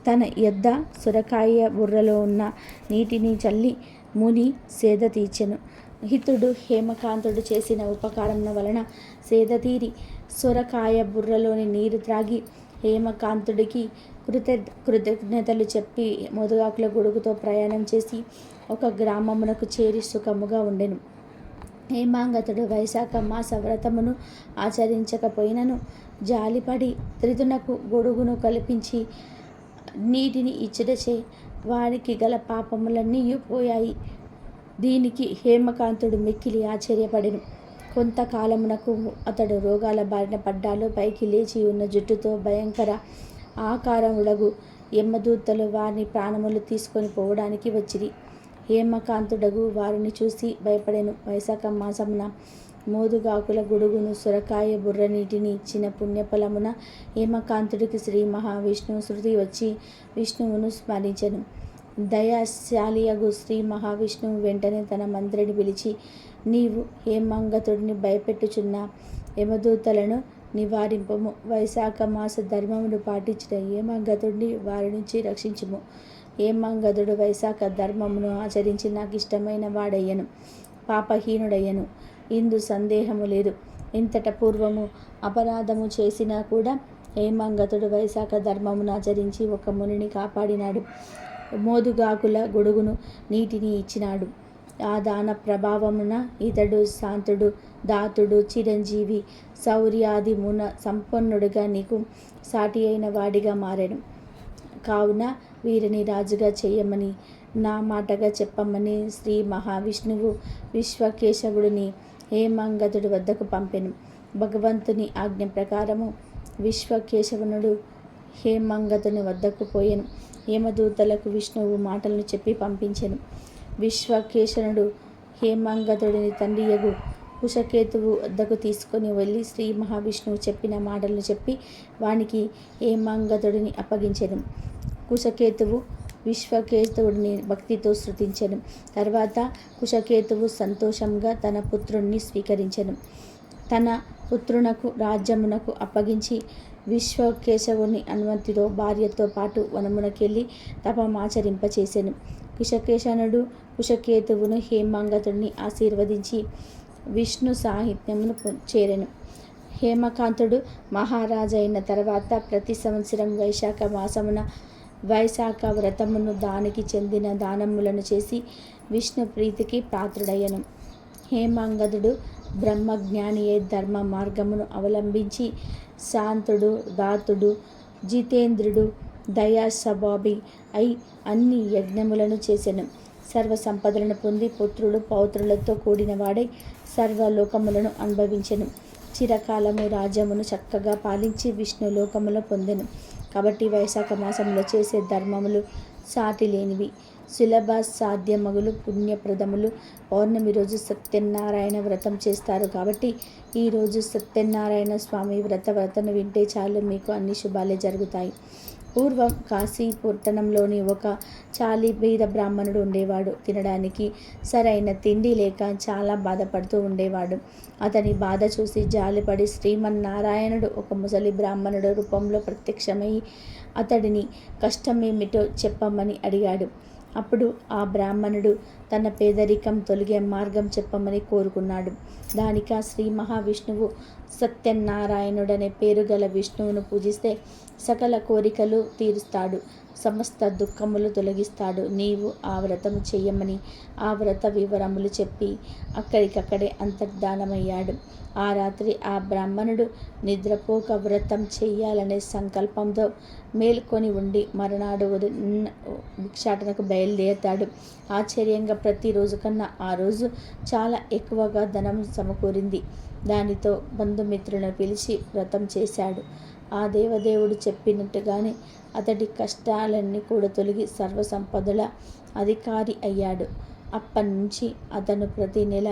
తన యొద్ద సొరకాయ బుర్రలో ఉన్న నీటిని చల్లి ముని సేద తీర్చెను. హితుడు హేమకాంతుడు చేసిన ఉపకారముల వలన సేద తీరి సొరకాయ బుర్రలోని నీరు త్రాగి హేమకాంతుడికి కృతజ్ఞతలు చెప్పి మోదుగాకుల గొడుగుతో ప్రయాణం చేసి ఒక గ్రామమునకు చేరి సుఖముగా ఉండెను. హేమాంగతుడు వైశాఖ మాస వ్రతమును ఆచరించకపోయినను జాలిపడి త్రిదునకు గొడుగును కల్పించి నీటిని ఇచ్చుటచే వారికి గల పాపములన్నీ పోయాయి. దీనికి హేమకాంతుడు మిక్కిలి ఆశ్చర్యపడెను. కొంతకాలమునకు అతడు రోగాల బారిన పడ్డాలో పైకి లేచి ఉన్న జుట్టుతో భయంకర ఆకారముడగు యమదూతలు వారిని ప్రాణములు తీసుకొని పోవడానికి వచ్చిరి. హేమకాంతుడగు వారిని చూసి భయపడెను. వైశాఖ మాసమున మోదుగాకుల గొడుగును సొరకాయ బుర్ర నీటిని ఇచ్చిన పుణ్యఫలమున హేమకాంతుడికి శ్రీ మహావిష్ణువు శృతి వచ్చి విష్ణువును స్మరించెను. దయాశాలియగు శ్రీ మహావిష్ణువు వెంటనే తన మంత్రిని పిలిచి, నీవు హేమంగతుడిని భయపెట్టుచున్న యమదూతలను నివారింపము. వైశాఖ మాస ధర్మమును పాటించిన హేమంగతుడిని వారి నుంచి రక్షించుము. హేమంగదుడు వైశాఖ ధర్మమును ఆచరించి నాకు ఇష్టమైన వాడయ్యను, పాపహీనుడయ్యను. ఇందు సందేహము లేదు. ఇంతట పూర్వము అపరాధము చేసినా కూడా హేమంగతుడు వైశాఖ ధర్మమును ఆచరించి ఒక మునిని కాపాడినాడు. మోదుగాకుల గొడుగును నీటిని ఇచ్చినాడు. ఆ దాన ప్రభావమున ఇతడు శాంతుడు, దాతుడు, చిరంజీవి, శౌర్యాది మున సంపన్నుడుగా నీకు సాటి అయిన వాడిగా మారెను. కావున వీరిని రాజుగా చేయమని నా మాటగా చెప్పమని శ్రీ మహావిష్ణువు విశ్వకేశవుడిని హేమంగతుడి వద్దకు పంపెను. భగవంతుని ఆజ్ఞ ప్రకారము విశ్వకేశవనుడు హేమంగతుని వద్దకు పోయెను. హేమదూతలకు విష్ణువు మాటలను చెప్పి పంపించెను. విశ్వకేశనుడు హేమంగతుడిని తండ్రియగు కుశకేతువు వద్దకు తీసుకొని వెళ్ళి శ్రీ మహావిష్ణువు చెప్పిన మాటలను చెప్పి వానికి హేమంగతుడిని అప్పగించెను. కుశకేతువు విశ్వకేతువుడిని భక్తితో స్తుతించెను. తర్వాత కుశకేతువు సంతోషంగా తన పుత్రుణ్ణి స్వీకరించెను. తన పుత్రునకు రాజ్యమునకు అప్పగించి విశ్వకేశవుని అనుమతితో భార్యతో పాటు వనమునకెళ్ళి తపమాచరింపచేసెను. కుశకేశనుడు కుశకేతువును హేమంగతుడిని ఆశీర్వదించి విష్ణు సాహిత్యమును చేరెను. హేమకాంతుడు మహారాజైన తర్వాత ప్రతి సంవత్సరం వైశాఖ మాసమున వైశాఖ వ్రతమును దానికి చెందిన దానములను చేసి విష్ణు ప్రీతికి పాత్రుడయ్యను. హేమంగదుడు బ్రహ్మజ్ఞాని అయి ధర్మ మార్గమును అవలంబించి శాంతుడు, దాతుడు, జితేంద్రుడు, దయా స్వభావి అయి అన్ని యజ్ఞములను చేసెను. సర్వ సంపదలను పొంది పుత్రులు పౌత్రులతో కూడినవాడై సర్వలోకములను అనుభవించెను. చిరకాలము రాజ్యమును చక్కగా పాలించి విష్ణు లోకములో పొందెను. కాబట్టి వైశాఖ మాసంలో చేసే ధర్మములు సాటి లేనివి, సులభ సాధ్యమగులు, పుణ్యప్రదములు. పౌర్ణమి రోజు సత్యనారాయణ వ్రతం చేస్తారు. కాబట్టి ఈరోజు సత్యనారాయణ స్వామి వ్రతను వింటే చాలు, మీకు అన్ని శుభాలే జరుగుతాయి. పూర్వం కాశీ పట్టణంలోని ఒక చాలి బీద బ్రాహ్మణుడు ఉండేవాడు. తినడానికి సరైన తిండి లేక చాలా బాధపడుతూ ఉండేవాడు. అతని బాధ చూసి జాలిపడి శ్రీమన్నారాయణుడు ఒక ముసలి బ్రాహ్మణుడు రూపంలో ప్రత్యక్షమై అతడిని కష్టమేమిటో చెప్పమని అడిగాడు. అప్పుడు ఆ బ్రాహ్మణుడు తన పేదరికం తొలగే మార్గం చెప్పమని కోరుకున్నాడు. దానిక శ్రీ మహావిష్ణువు సత్యనారాయణుడనే పేరు గల విష్ణువును పూజిస్తే సకల కోరికలు తీరుస్తాడు, సమస్త దుఃఖములు తొలగిస్తాడు. నీవు ఆ వ్రతము చెయ్యమని ఆ వ్రత వివరములు చెప్పి అక్కడికక్కడే అంతర్ధానమయ్యాడు. ఆ రాత్రి ఆ బ్రాహ్మణుడు నిద్రపోక వ్రతం చెయ్యాలనే సంకల్పంతో మేల్కొని ఉండి మరునాడు భిక్షాటనకు బయలుదేరతాడు. ఆశ్చర్యంగా ప్రతిరోజు కన్నా ఆ రోజు చాలా ఎక్కువగా ధనం సమకూరింది. దానితో బంధుమిత్రులను పిలిచి వ్రతం చేశాడు. ఆ దేవదేవుడు చెప్పినట్టుగానే అతడి కష్టాలన్నీ కూడా తొలగి సర్వసంపదల అధికారి అయ్యాడు. అప్పటి నుంచి అతను ప్రతి నెల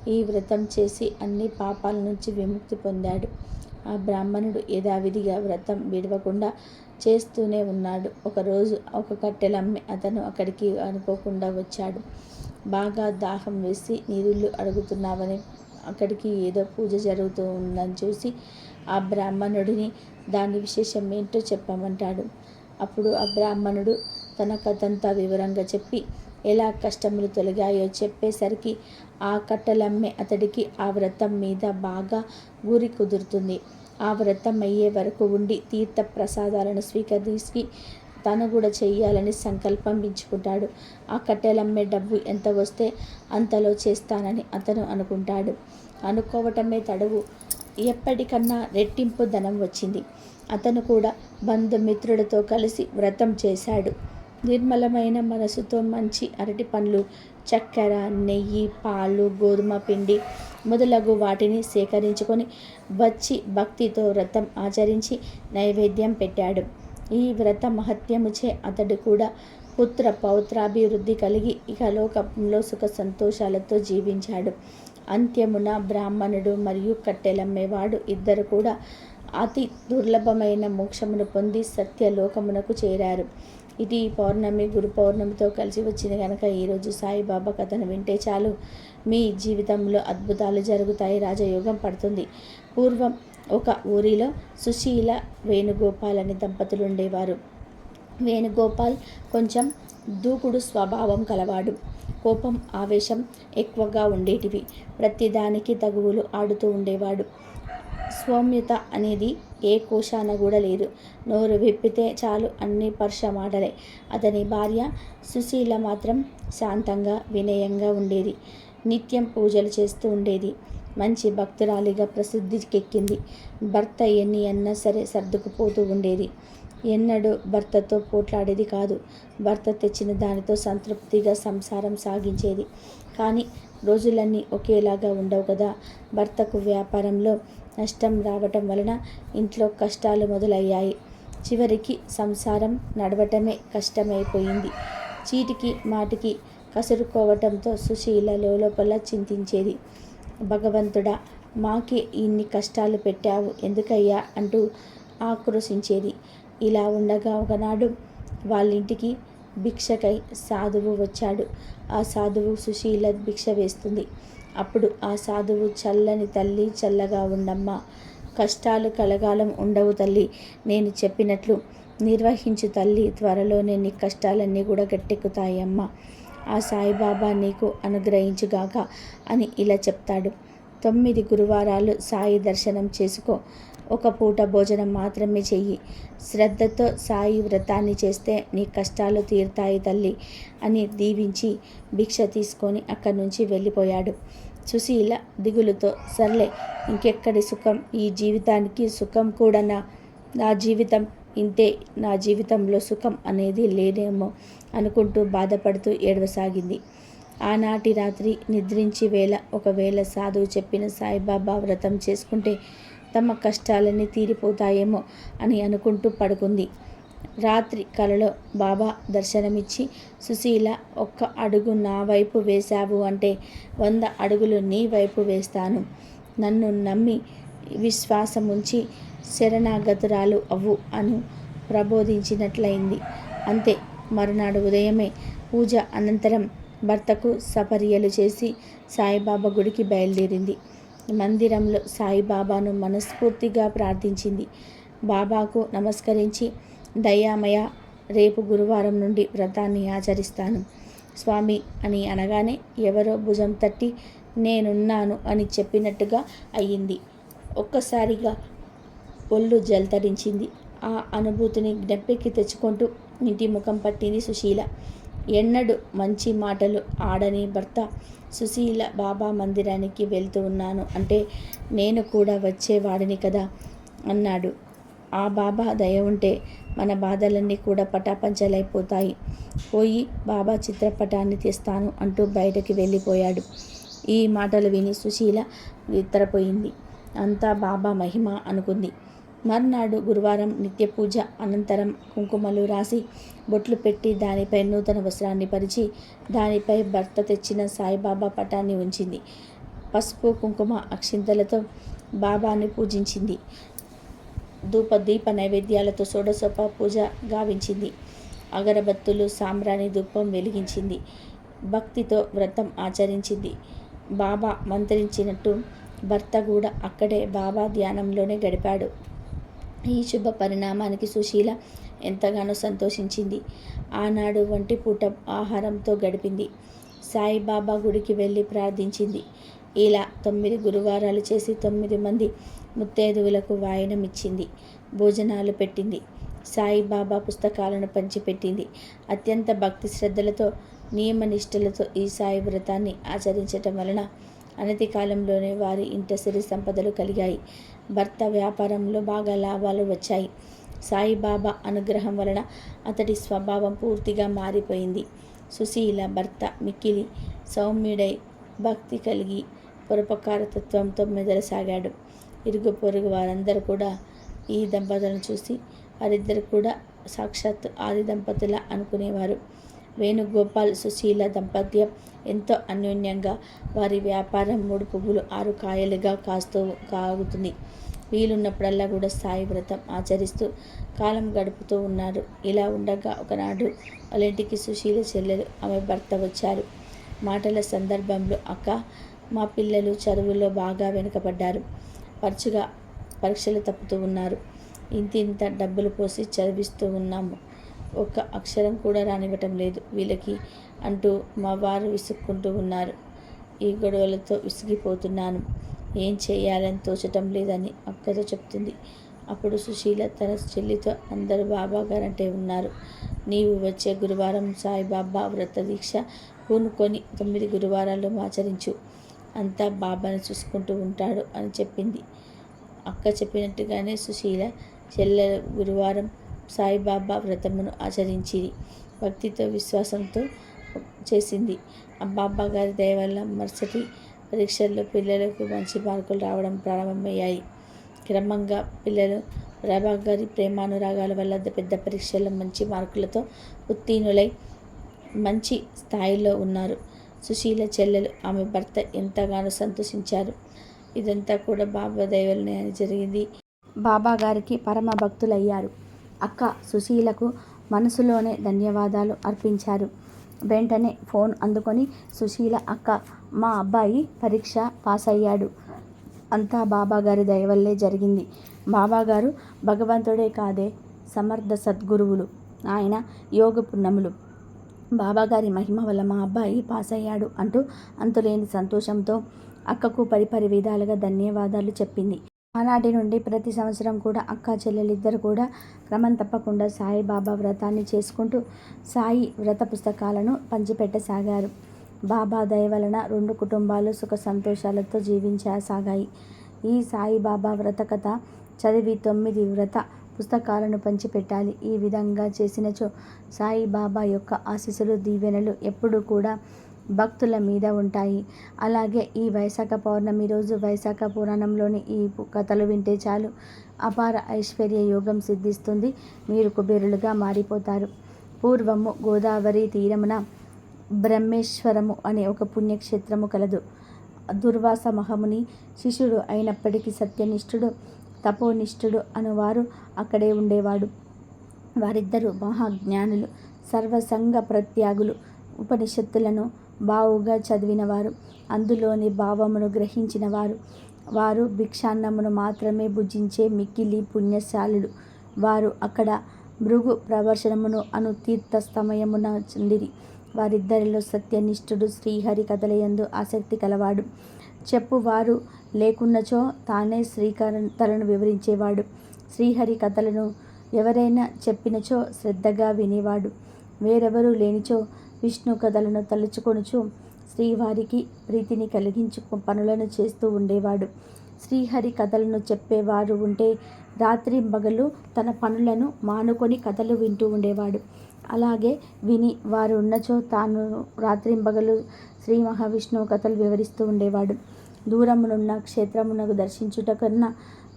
ఈ వ్రతం చేసి అన్ని పాపాల నుంచి విముక్తి పొందాడు. ఆ బ్రాహ్మణుడు యథావిధిగా వ్రతం విడవకుండా చేస్తూనే ఉన్నాడు. ఒకరోజు ఒక కట్టెలమ్మి అతను అక్కడికి అనుకోకుండా వచ్చాడు. బాగా దాహం వేసి నీళ్ళు అడుగుతున్నావని అక్కడికి ఏదో పూజ జరుగుతూ ఉందని చూసి ఆ బ్రాహ్మణుడిని దాని విశేషం ఏంటో చెప్పమంటాడు. అప్పుడు ఆ బ్రాహ్మణుడు తన కథంతా వివరంగా చెప్పి ఎలా కష్టములు తొలగాయో చెప్పేసరికి ఆ కట్టెలమ్మే అతడికి ఆ వ్రతం మీద బాగా గురి కుదురుతుంది. ఆ వ్రతం అయ్యే వరకు ఉండి తీర్థ ప్రసాదాలను స్వీకరించి తను కూడా చెయ్యాలని సంకల్పించుకుంటాడు. ఆ కట్టెలమ్మే డబ్బు ఎంత వస్తే అంతలో చేస్తానని అతను అనుకుంటాడు. అనుకోవటమే తడవు, ఎప్పటికన్నా రెట్టింపు ధనం వచ్చింది. అతను కూడా బంధుమిత్రులతో కలిసి వ్రతం చేశాడు. నిర్మలమైన మనసుతో మంచి అరటి పండ్లు, చక్కెర, నెయ్యి, పాలు, గోధుమ పిండి మొదలగు వాటిని సేకరించుకొని వచ్చి భక్తితో వ్రతం ఆచరించి నైవేద్యం పెట్టాడు. ఈ వ్రత మహత్యముచే అతడు కూడా పుత్ర పౌత్రాభివృద్ధి కలిగి ఇక లోకంలో సుఖ సంతోషాలతో జీవించాడు. అంత్యమున బ్రాహ్మణుడు మరియు కట్టెలమ్మేవాడు ఇద్దరు కూడా అతి దుర్లభమైన మోక్షమును పొంది సత్యలోకమునకు చేరారు. ఇది పౌర్ణమి గురు పౌర్ణమితో కలిసి వచ్చింది కనుక ఈరోజు సాయిబాబా కథను వింటే చాలు, మీ జీవితంలో అద్భుతాలు జరుగుతాయి, రాజయోగం పడుతుంది. పూర్వం ఒక ఊరిలో సుశీల వేణుగోపాల్ అనే దంపతులు ఉండేవారు. వేణుగోపాల్ కొంచెం దూకుడు స్వభావం కలవాడు. కోపం ఆవేశం ఎక్కువగా ఉండేటివి. ప్రతిదానికి తగువులు ఆడుతూ ఉండేవాడు. సౌమ్యత అనేది ఏ కోశాన కూడా లేదు. నోరు విప్పితే చాలు అన్ని పర్ష మాటలే. అతని భార్య సుశీల మాత్రం శాంతంగా వినయంగా ఉండేది. నిత్యం పూజలు చేస్తూ ఉండేది. మంచి భక్తురాలిగా ప్రసిద్ధికెక్కింది. భర్త ఎన్ని అన్నా సరే సర్దుకుపోతూ ఉండేది. ఎన్నడూ భర్తతో పోట్లాడేది కాదు. భర్త తెచ్చిన దానితో సంతృప్తిగా సంసారం సాగించేది. కానీ రోజులన్నీ ఒకేలాగా ఉండవు కదా. భర్తకు వ్యాపారంలో నష్టం రావటం వలన ఇంట్లో కష్టాలు మొదలయ్యాయి. చివరికి సంసారం నడవటమే కష్టమైపోయింది. చీటికి మాటికి కసురుకోవటంతో సుశీల లోపల చింతించేది. భగవంతుడా, మాకే ఇన్ని కష్టాలు పెట్టావు ఎందుకయ్యా అంటూ ఆక్రోశించేది. ఇలా ఉండగా ఒకనాడు వాళ్ళింటికి భిక్షకై సాధువు వచ్చాడు. ఆ సాధువు సుశీల భిక్ష వేస్తుంది. అప్పుడు ఆ సాధువు, చల్లని తల్లి, చల్లగా ఉండమ్మా, కష్టాలు కలగాలం ఉండవు తల్లి, నేను చెప్పినట్లు నిర్వహించు తల్లి, త్వరలోనే నీ కష్టాలన్నీ కూడా గట్టెక్కుతాయమ్మా, ఆ సాయిబాబా నీకు అనుగ్రహించుగాక అని ఇలా చెప్తాడు. 9 గురువారాలు సాయి దర్శనం చేసుకో. ఒక పూట భోజనం మాత్రమే చెయ్యి. శ్రద్ధతో సాయి వ్రతాన్ని చేస్తే నీ కష్టాలు తీరుతాయి తల్లి అని దీవించి భిక్ష తీసుకొని అక్కడి నుంచి వెళ్ళిపోయాడు. సుశీల దిగులుతో, సర్లే ఇంకెక్కడి సుఖం, ఈ జీవితానికి సుఖం కూడా నా జీవితం ఇంతే, నా జీవితంలో సుఖం అనేది లేదేమో అనుకుంటూ బాధపడుతూ ఏడవసాగింది. ఆనాటి రాత్రి నిద్రించి వేళ ఒకవేళ సాధువు చెప్పిన సాయిబాబా వ్రతం చేసుకుంటే తమ కష్టాలన్నీ తీరిపోతాయేమో అని అనుకుంటూ పడుకుంది. రాత్రి కలలో బాబా దర్శనమిచ్చి, సుశీల, 1 అడుగు నా వైపు వేశావు అంటే 100 అడుగులు నీ వైపు వేస్తాను. నన్ను నమ్మి విశ్వాసముంచి శరణాగతురాలు అవ్వు అని ప్రబోధించినట్లయింది. అంతే. మరునాడు ఉదయమే పూజ అనంతరం భర్తకు సపర్యలు చేసి సాయిబాబా గుడికి బయలుదేరింది. మందిరంలో సాయిబాబాను మనస్ఫూర్తిగా ప్రార్థించింది. బాబాకు నమస్కరించి, దయామయ, రేపు గురువారం నుండి వ్రతాన్ని ఆచరిస్తాను స్వామి అని అనగానే ఎవరో భుజం తట్టి నేనున్నాను అని చెప్పినట్టుగా అయ్యింది. ఒక్కసారిగా ఒళ్ళు జల్తరించింది. ఆ అనుభూతిని జ్ఞప్తికి తెచ్చుకుంటూ ఇంటి ముఖం పట్టింది సుశీల. ఎన్నడూ మంచి మాటలు ఆడని భర్త సుశీల బాబా మందిరానికి వెళ్తూ ఉన్నాను అంటే నేను కూడా వచ్చేవాడిని కదా అన్నాడు. ఆ బాబా దయ ఉంటే మన బాధలన్నీ కూడా పటాపంచలైపోతాయి. పోయి బాబా చిత్రపటాన్ని తెస్తాను అంటూ బయటకి వెళ్ళిపోయాడు. ఈ మాటలు విని సుశీల నిద్రపోయింది. అంతా బాబా మహిమ అనుకుంది. మర్నాడు గురువారం నిత్య పూజ అనంతరం కుంకుమలు రాసి బొట్లు పెట్టి దానిపై నూతన వస్త్రాన్ని పరిచి దానిపై భర్త తెచ్చిన సాయిబాబా పటాన్ని ఉంచింది. పసుపు కుంకుమ అక్షింతలతో బాబాని పూజించింది. ధూప దీప నైవేద్యాలతో షోడశోప పూజ గావించింది. అగరబత్తులు సాంబ్రాణి ధూపం వెలిగించింది. భక్తితో వ్రతం ఆచరించింది. బాబా మంత్రించినట్టు భర్త కూడా అక్కడే బాబా ధ్యానంలోనే గడిపాడు. ఈ శుభ పరిణామానికి సుశీల ఎంతగానో సంతోషించింది. ఆనాడు ఒంటి పూట ఆహారంతో గడిపింది. సాయిబాబా గుడికి వెళ్ళి ప్రార్థించింది. ఇలా 9 గురువారాలు చేసి 9 మంది ముత్తైదువులకు వాయనం ఇచ్చింది. భోజనాలు పెట్టింది. సాయిబాబా పుస్తకాలను పంచిపెట్టింది. అత్యంత భక్తి శ్రద్ధలతో నియమనిష్టలతో ఈ సాయి వ్రతాన్ని ఆచరించటం వలన అనతి కాలంలోనే వారి ఇంట సిరి సంపదలు కలిగాయి. భర్త వ్యాపారంలో బాగా లాభాలు వచ్చాయి. సాయిబాబా అనుగ్రహం వలన అతడి స్వభావం పూర్తిగా మారిపోయింది. సుశీల భర్త మిక్కిలి సౌమ్యుడై భక్తి కలిగి పరోపకారతత్వంతో మెదలసాగాడు. ఇరుగు పొరుగు వారందరూ కూడా ఈ దంపతులను చూసి వారిద్దరు కూడా సాక్షాత్ ఆది దంపతుల అనుకునేవారు. వేణుగోపాల్ సుశీల దంపత్యం ఎంతో అన్యోన్యంగా వారి వ్యాపారం 3 పువ్వులు 6 కాయలుగా కాగుతుంది. వీలున్నప్పుడల్లా కూడా సాయి వ్రతం ఆచరిస్తూ కాలం గడుపుతూ ఉన్నారు. ఇలా ఉండగా ఒకనాడు వాళ్ళ ఇంటికి సుశీల చెల్లెలు ఆమె భర్త వచ్చారు. మాటల సందర్భంలో, అక్క, మా పిల్లలు చదువుల్లో బాగా వెనుకబడ్డారు. పరీక్షలు తప్పుతూ ఉన్నారు. ఇంత డబ్బులు పోసి చదివిస్తూ ఉన్నాము. ఒక్క అక్షరం కూడా రానివ్వటం లేదు వీళ్ళకి అంటూ మా వారు విసుక్కుంటూ ఉన్నారు. ఈ గొడవలతో విసిగిపోతున్నాను. ఏం చేయాలని తోచటం లేదని అక్కతో చెప్తుంది. అప్పుడు సుశీల తన చెల్లితో, అందరూ బాబా గారంటే ఉన్నారు. నీవు వచ్చే గురువారం సాయిబాబా వ్రత దీక్ష పూనుకొని 9 గురువారాలు ఆచరించు. అంతా బాబాను చూసుకుంటూ ఉంటాడు అని చెప్పింది. అక్క చెప్పినట్టుగానే సుశీల చెల్లెల గురువారం సాయిబాబా వ్రతమును ఆచరించింది. భక్తితో విశ్వాసంతో చేసింది. ఆ బాబా గారి దయ వల్ల మరుసటి పరీక్షల్లో పిల్లలకు మంచి మార్కులు రావడం ప్రారంభమయ్యాయి. క్రమంగా పిల్లలు బాబా గారి ప్రేమానురాగాల వల్ల పెద్ద పరీక్షల్లో మంచి మార్కులతో ఉత్తీర్ణులై మంచి స్థాయిలో ఉన్నారు. సుశీల చెల్లెలు ఆమె భర్త ఎంతగానో సంతోషించారు. ఇదంతా కూడా బాబా దయ వల్లనే జరిగింది. బాబా గారికి పరమ భక్తులయ్యారు. అక్క సుశీలకు మనసులోనే ధన్యవాదాలు అర్పించారు. వెంటనే ఫోన్ అందుకొని, సుశీల అక్క, మా అబ్బాయి పరీక్ష పాస్ అయ్యాడు. అంతా బాబాగారి దయవల్లే జరిగింది. బాబాగారు భగవంతుడే కాదే, సమర్థ సద్గురువులు. ఆయన యోగ పుణ్యములు. బాబాగారి మహిమ వల్ల మా అబ్బాయి పాస్ అయ్యాడు అంటూ అంతులేని సంతోషంతో అక్కకు పరిపరి విధాలుగా ధన్యవాదాలు చెప్పింది. ఆనాటి నుండి ప్రతి సంవత్సరం కూడా అక్క చెల్లెలిద్దరు కూడా క్రమం తప్పకుండా సాయిబాబా వ్రతాన్ని చేసుకుంటూ సాయి వ్రత పుస్తకాలను పంచిపెట్టసాగారు. బాబా దయ వలన 2 కుటుంబాలు సుఖ సంతోషాలతో జీవించసాగాయి. ఈ సాయిబాబా వ్రత కథ చదివి 9 వ్రత పుస్తకాలను పంచిపెట్టాలి. ఈ విధంగా చేసినచో సాయిబాబా యొక్క ఆశీస్సులు, దీవెనలు ఎప్పుడూ కూడా భక్తుల మీద ఉంటాయి. అలాగే ఈ వైశాఖ పౌర్ణమి రోజు వైశాఖ పురాణంలోని ఈ కథలు వింటే చాలు, అపార ఐశ్వర్య యోగం సిద్ధిస్తుంది. మీరు కుబేరులుగా మారిపోతారు. పూర్వము గోదావరి తీరమున బ్రహ్మేశ్వరము అనే ఒక పుణ్యక్షేత్రము కలదు. దుర్వాస మహముని శిష్యుడు అయినప్పటికీ సత్యనిష్ఠుడు, తపోనిష్ఠుడు అనువారు అక్కడే ఉండేవాడు. వారిద్దరూ మహాజ్ఞానులు, సర్వసంగ ప్రత్యాగులు, ఉపనిషత్తులను బావుగా చదివినవారు, అందులోని భావమును గ్రహించినవారు. వారు భిక్షాన్నమును మాత్రమే భుజించే మిక్కిలి పుణ్యశాలులు. వారు అక్కడ భృగు ప్రవర్షణమును అను తీర్థస్తమయమున చెందిరి. వారిద్దరిలో సత్యనిష్ఠుడు శ్రీహరి కథలయందు ఆసక్తి కలవాడు. చెప్పువారు లేకున్నచో తానే శ్రీకథలను వివరించేవాడు. శ్రీహరి కథలను ఎవరైనా చెప్పినచో శ్రద్ధగా వినేవాడు. వేరెవరూ లేనిచో విష్ణు కథలను తలుచుకొనుచు శ్రీవారికి ప్రీతిని కలిగించు పనులను చేస్తూ ఉండేవాడు. శ్రీహరి కథలను చెప్పేవారు ఉంటే రాత్రింబగలు తన పనులను మానుకొని కథలు వింటూ ఉండేవాడు. అలాగే విని వారు ఉన్నచో తాను రాత్రింబగలు శ్రీ మహావిష్ణువు కథలు వివరిస్తూ ఉండేవాడు. దూరమునున్న క్షేత్రమునకు దర్శించుట కన్నా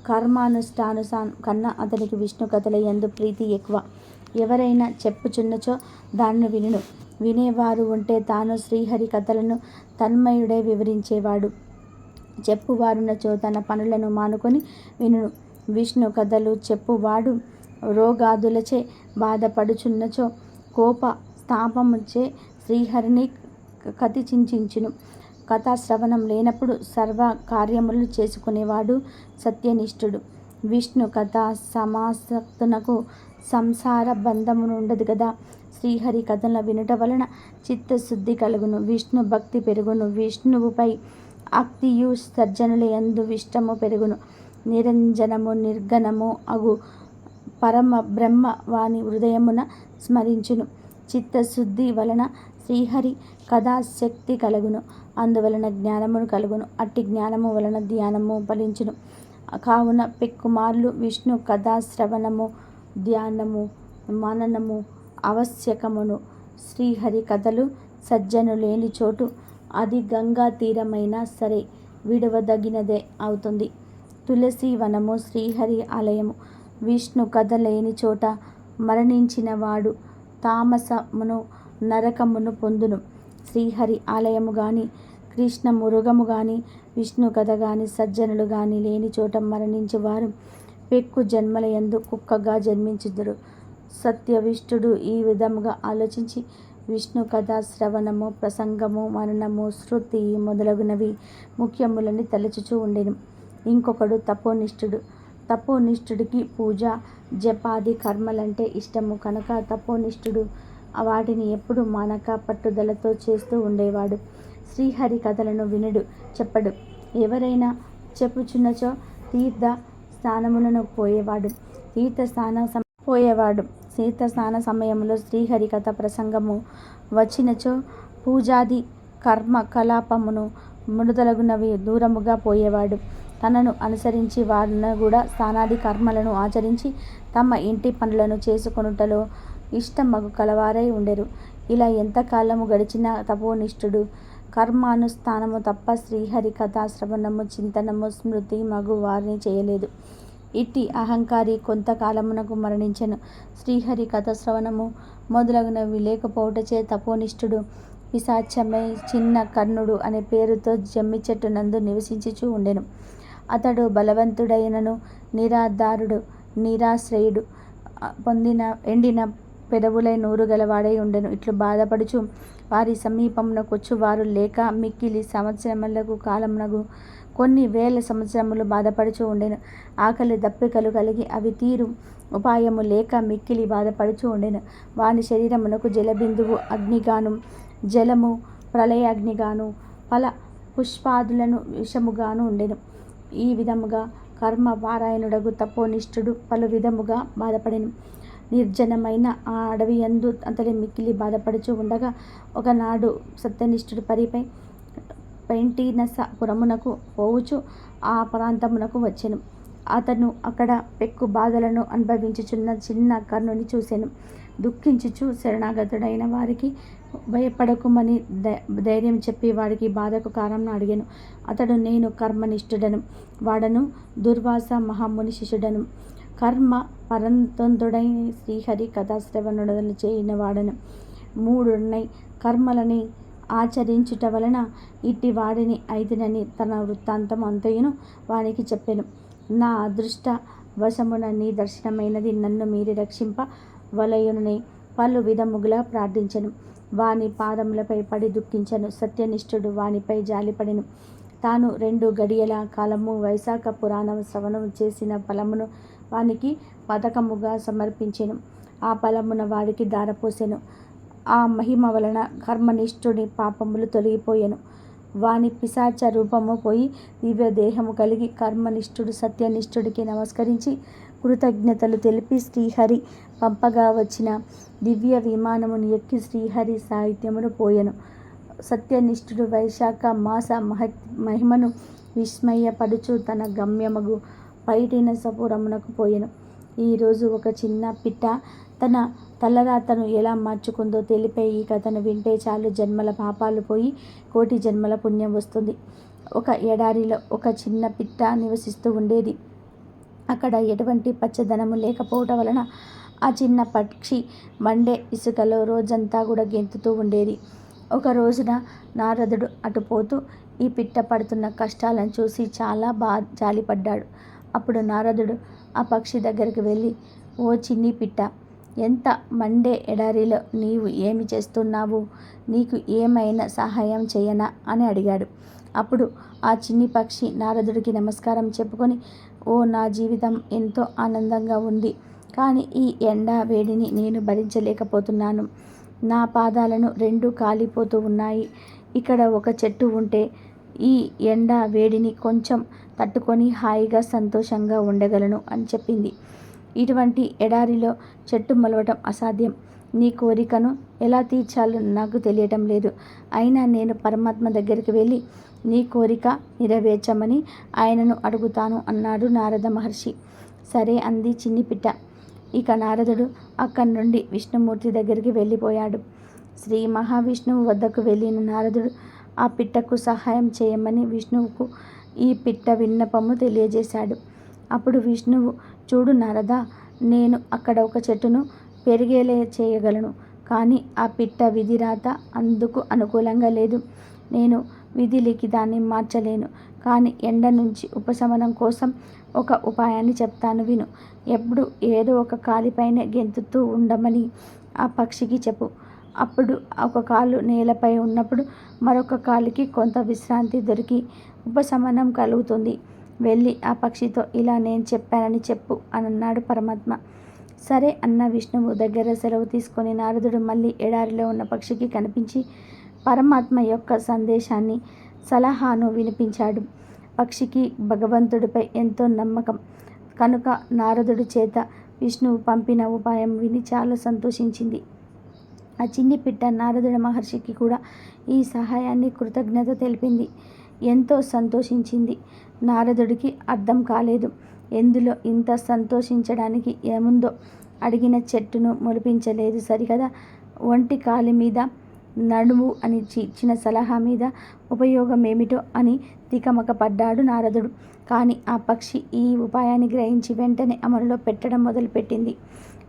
కర్మానుష్ఠాను కన్నా అతనికి విష్ణు కథల యందు ప్రీతి ఎక్కువ. ఎవరైనా చెప్పుచున్నచో దాన్ని వినును. వినేవారు ఉంటే తాను శ్రీహరి కథలను తన్మయుడై వివరించేవాడు. చెప్పువారున్నచో తన పనులను మానుకొని వినును. విష్ణు కథలు చెప్పువాడు రోగాదులచే బాధపడుచున్నచో కోప తాపముచే శ్రీహరిని కథించును. కథాశ్రవణం లేనప్పుడు సర్వ కార్యములు చేసుకునేవాడు సత్యనిష్ఠుడు. విష్ణు కథా సమాసక్తునకు సంసార బంధమునుండదు కదా. శ్రీహరి కథల వినుట వలన చిత్తశుద్ధి కలుగును, విష్ణు భక్తి పెరుగును, విష్ణువుపై ఆక్తియు సజ్జనుల యందు విష్టము పెరుగును. నిరంజనము నిర్గణము అగు పరమ బ్రహ్మ వాని హృదయమున స్మరించును. చిత్తశుద్ధి వలన శ్రీహరి కథాశక్తి కలుగును, అందువలన జ్ఞానమును కలుగును. అట్టి జ్ఞానము వలన ధ్యానము ఫలించును. కావున పెక్కుమార్లు విష్ణు కథాశ్రవణము, ధ్యానము, మననము ఆవశ్యకమును. శ్రీహరి కథలు సజ్జను లేని చోటు అది గంగా తీరమైనా సరే విడవదగినదే అవుతుంది. తులసి వనము శ్రీహరి ఆలయము. విష్ణు కథ లేని చోట మరణించిన వాడు తామసమును నరకమును పొందును. శ్రీహరి ఆలయము గాని, కృష్ణ మురుగము గాని, విష్ణు కథ గాని, సజ్జనులు గాని లేని చోట మరణించువారు పెక్కు జన్మలయందు కుక్కగా జన్మించుదురు. సత్యవిష్ఠుడు ఈ విధముగా ఆలోచించి విష్ణు కథా శ్రవణము, ప్రసంగము, మననము, శృతి మొదలగునవి ముఖ్యములని తలచుచూ ఉండెను. ఇంకొకడు తపోనిష్ఠుడు. తపోనిష్ఠుడికి పూజ, జపాది కర్మలంటే ఇష్టము కనుక తపోనిష్ఠుడు వాటిని ఎప్పుడు మానక పట్టుదలతో చేస్తూ ఉండేవాడు. శ్రీహరి కథలను వినుడు, చెప్పడు. ఎవరైనా చెప్పుచున్నచో తీర్థ స్నానములను పోయేవాడు. తీర్థస్నాన సమయంలో శ్రీహరి కథ ప్రసంగము వచ్చినచో పూజాది కర్మ కలాపమును మొదలగునవి దూరముగా పోయేవాడు. తనను అనుసరించి వారును కూడా స్నానాది కర్మలను ఆచరించి తమ ఇంటి పనులను చేసుకొనుటలో ఇష్టమగు కలవారై ఉండెరు. ఇలా ఎంతకాలము గడిచిన తపోనిష్ఠుడు కర్మానుష్ఠానము తప్ప శ్రీహరి కథా శ్రవణము, చింతనము, స్మృతి మగు వారిని చేయలేదు. ఇట్టి అహంకారి కొంతకాలమునకు మరణించెను. శ్రీహరి కథ శ్రవణము మొదలగునవి లేకపోవటచే తపోనిష్ఠుడు పిశాచమై చిన్న కర్ణుడు అనే పేరుతో జమ్మి చెట్టు నందు నివసించుచూ ఉండెను. అతడు బలవంతుడైనను నిరాధారుడు, నిరాశ్రయుడు, ఎండిన పెదవులై నూరు గలవాడై ఉండెను. ఇట్లు బాధపడుచు వారి సమీపమునకొచ్చు వారు లేక మిక్కిలి సంవత్సరములకు కాలమునకు కొన్ని వేల సంవత్సరములు బాధపడుచూ ఉండెను. ఆకలి దప్పికలు కలిగి అవి తీరు ఉపాయము లేక మిక్కిలి బాధపడుచూ ఉండెను. వాని శరీరమునకు జలబిందువు అగ్నిగాను, జలము ప్రళయ అగ్నిగాను, ఫల పుష్పాదులను విషముగాను ఉండెను. ఈ విధముగా కర్మ పారాయణుడగు తపోనిష్ఠుడు పలు విధముగా బాధపడెను. నిర్జనమైన ఆ అడవి యందు అతడి మిక్కిలి బాధపడుచూ ఉండగా ఒకనాడు సత్యనిష్ఠుడు పరిపై పెంటినస పురమునకు పోవుచు ఆ ప్రాంతమునకు వచ్చెను. అతను అక్కడ పెక్కు బాధలను అనుభవించుచున్న చిన్న కర్ణుని చూసెను. దుఃఖించుచు శరణాగతుడైన వారికి భయపడకుమని ధైర్యం చెప్పి వాడికి బాధకు కారణం అడిగాను. అతడు నేను కర్మనిష్ఠుడను, వాడను దుర్వాస మహాముని శిష్యుడను, కర్మ పరంతంతుడై శ్రీహరి కథాశ్రవణుడను చేయిన వాడను. మూడున్నై కర్మలని ఆచరించుట వలన ఇట్టి వాడిని అయితినని తన వృత్తాంతం అంతయును వానికి చెప్పెను. నా అదృష్ట వశమున నీ దర్శనమైనది, నన్ను మీరి రక్షింప వలయునని పలు విధముగా ప్రార్థించెను. వాని పాదములపై పడి దుఃఖించెను. సత్యనిష్ఠుడు వానిపై జాలిపడెను. తాను 2 గడియల కాలము వైశాఖ పురాణం శ్రవణం చేసిన ఫలమును వానికి పథకముగా సమర్పించెను. ఆ ఫలమున వాడికి ధారపోసెను. ఆ మహిమ వలన కర్మనిష్ఠుడి పాపములు తొలగిపోయెను. వాని పిశాచ రూపము పోయి దివ్య దేహము కలిగి కర్మనిష్ఠుడు సత్యనిష్ఠుడికి నమస్కరించి కృతజ్ఞతలు తెలిపి శ్రీహరి పంపగా వచ్చిన దివ్య విమానమును ఎక్కి శ్రీహరి సాహిత్యమును పోయెను. సత్యనిష్ఠుడు వైశాఖ మాస మహిమను విస్మయపడుచు తన గమ్యమగు పైటినసపురమునకు పోయెను. ఈరోజు ఒక చిన్న పిట్ట తన తలరాతను ఎలా మార్చుకుందో తెలిపే ఈ కథను వింటే చాలు జన్మల పాపాలు పోయి కోటి జన్మల పుణ్యం వస్తుంది. ఒక ఎడారిలో ఒక చిన్న పిట్ట నివసిస్తూ ఉండేది. అక్కడ ఎటువంటి పచ్చదనము లేకపోవటం వలన ఆ చిన్న పక్షి మండే ఇసుకలో రోజంతా కూడా గెంతుతూ ఉండేది. ఒక రోజున నారదుడు అటుపోతూ ఈ పిట్ట పడుతున్న కష్టాలను చూసి చాలా జాలిపడ్డాడు. అప్పుడు నారదుడు ఆ పక్షి దగ్గరికి వెళ్ళి, ఓ చిన్ని పిట్ట, ఎంత మండే ఎడారిలో నీవు ఏమి చేస్తున్నావు? నీకు ఏమైనా సహాయం చేయనా అని అడిగాడు. అప్పుడు ఆ చిన్ని పక్షి నారదుడికి నమస్కారం చెప్పుకొని, ఓ నా జీవితం ఎంతో ఆనందంగా ఉంది, కానీ ఈ ఎండ వేడిని నేను భరించలేకపోతున్నాను. నా పాదాలను 2 కాలిపోతూ ఉన్నాయి. ఇక్కడ ఒక చెట్టు ఉంటే ఈ ఎండ వేడిని కొంచెం తట్టుకొని హాయిగా సంతోషంగా ఉండగలను అని చెప్పింది. ఇటువంటి ఎడారిలో చెట్టు మొలవటం అసాధ్యం. నీ కోరికను ఎలా తీర్చాలో నాకు తెలియటం లేదు. అయినా నేను పరమాత్మ దగ్గరికి వెళ్ళి నీ కోరిక నెరవేర్చమని ఆయనను అడుగుతాను అన్నాడు నారద మహర్షి. సరే అంది చిన్ని పిట్ట. ఇక నారదుడు అక్కడి నుండి విష్ణుమూర్తి దగ్గరికి వెళ్ళిపోయాడు. శ్రీ మహావిష్ణువు వద్దకు వెళ్ళిన నారదుడు ఆ పిట్టకు సహాయం చేయమని విష్ణువుకు ఈ పిట్ట విన్నపము తెలియజేశాడు. అప్పుడు విష్ణువు, చూడు నారద, నేను అక్కడ ఒక చెట్టును పెరిగేలా చేయగలను. కానీ ఆ పిట్ట విధిరాత అందుకు అనుకూలంగా లేదు. నేను విధి లిఖితాన్ని మార్చలేను. కానీ ఎండ నుంచి ఉపశమనం కోసం ఒక ఉపాయాన్ని చెప్తాను విను. ఎప్పుడు ఏదో ఒక కాలిపైనే గెంతుతూ ఉండమని ఆ పక్షికి చెప్పు. అప్పుడు ఒక కాలు నేలపై ఉన్నప్పుడు మరొక కాలికి కొంత విశ్రాంతి దొరికి ఉపశమనం కలుగుతుంది. వెళ్ళి ఆ పక్షితో ఇలా నేను చెప్పానని చెప్పు అని అన్నాడు పరమాత్మ. సరే అన్న విష్ణువు దగ్గర సెలవు తీసుకొని నారదుడు మళ్ళీ ఎడారిలో ఉన్న పక్షికి కనిపించి పరమాత్మ యొక్క సందేశాన్ని, సలహాను వినిపించాడు. పక్షికి భగవంతుడిపై ఎంతో నమ్మకం కనుక నారదుడి చేత విష్ణువు పంపిన ఉపాయం విని చాలా సంతోషించింది. ఆ చిన్ని పిట్ట నారదుడి మహర్షికి కూడా ఈ సహాయాన్ని కృతజ్ఞత తెలిపింది. ఎంతో సంతోషించింది. నారదుడికి అర్థం కాలేదు ఎందులో ఇంత సంతోషించడానికి ఏముందో. అడిగిన చెట్టును మొలిపించలేదు సరికదా, ఒంటి కాలి మీద నడుము అని ఇచ్చిన సలహా మీద ఉపయోగం ఏమిటో అని తికమక పడ్డాడు నారదుడు. కానీ ఆ పక్షి ఈ ఉపాయాన్ని గ్రహించి వెంటనే అమలులో పెట్టడం మొదలుపెట్టింది.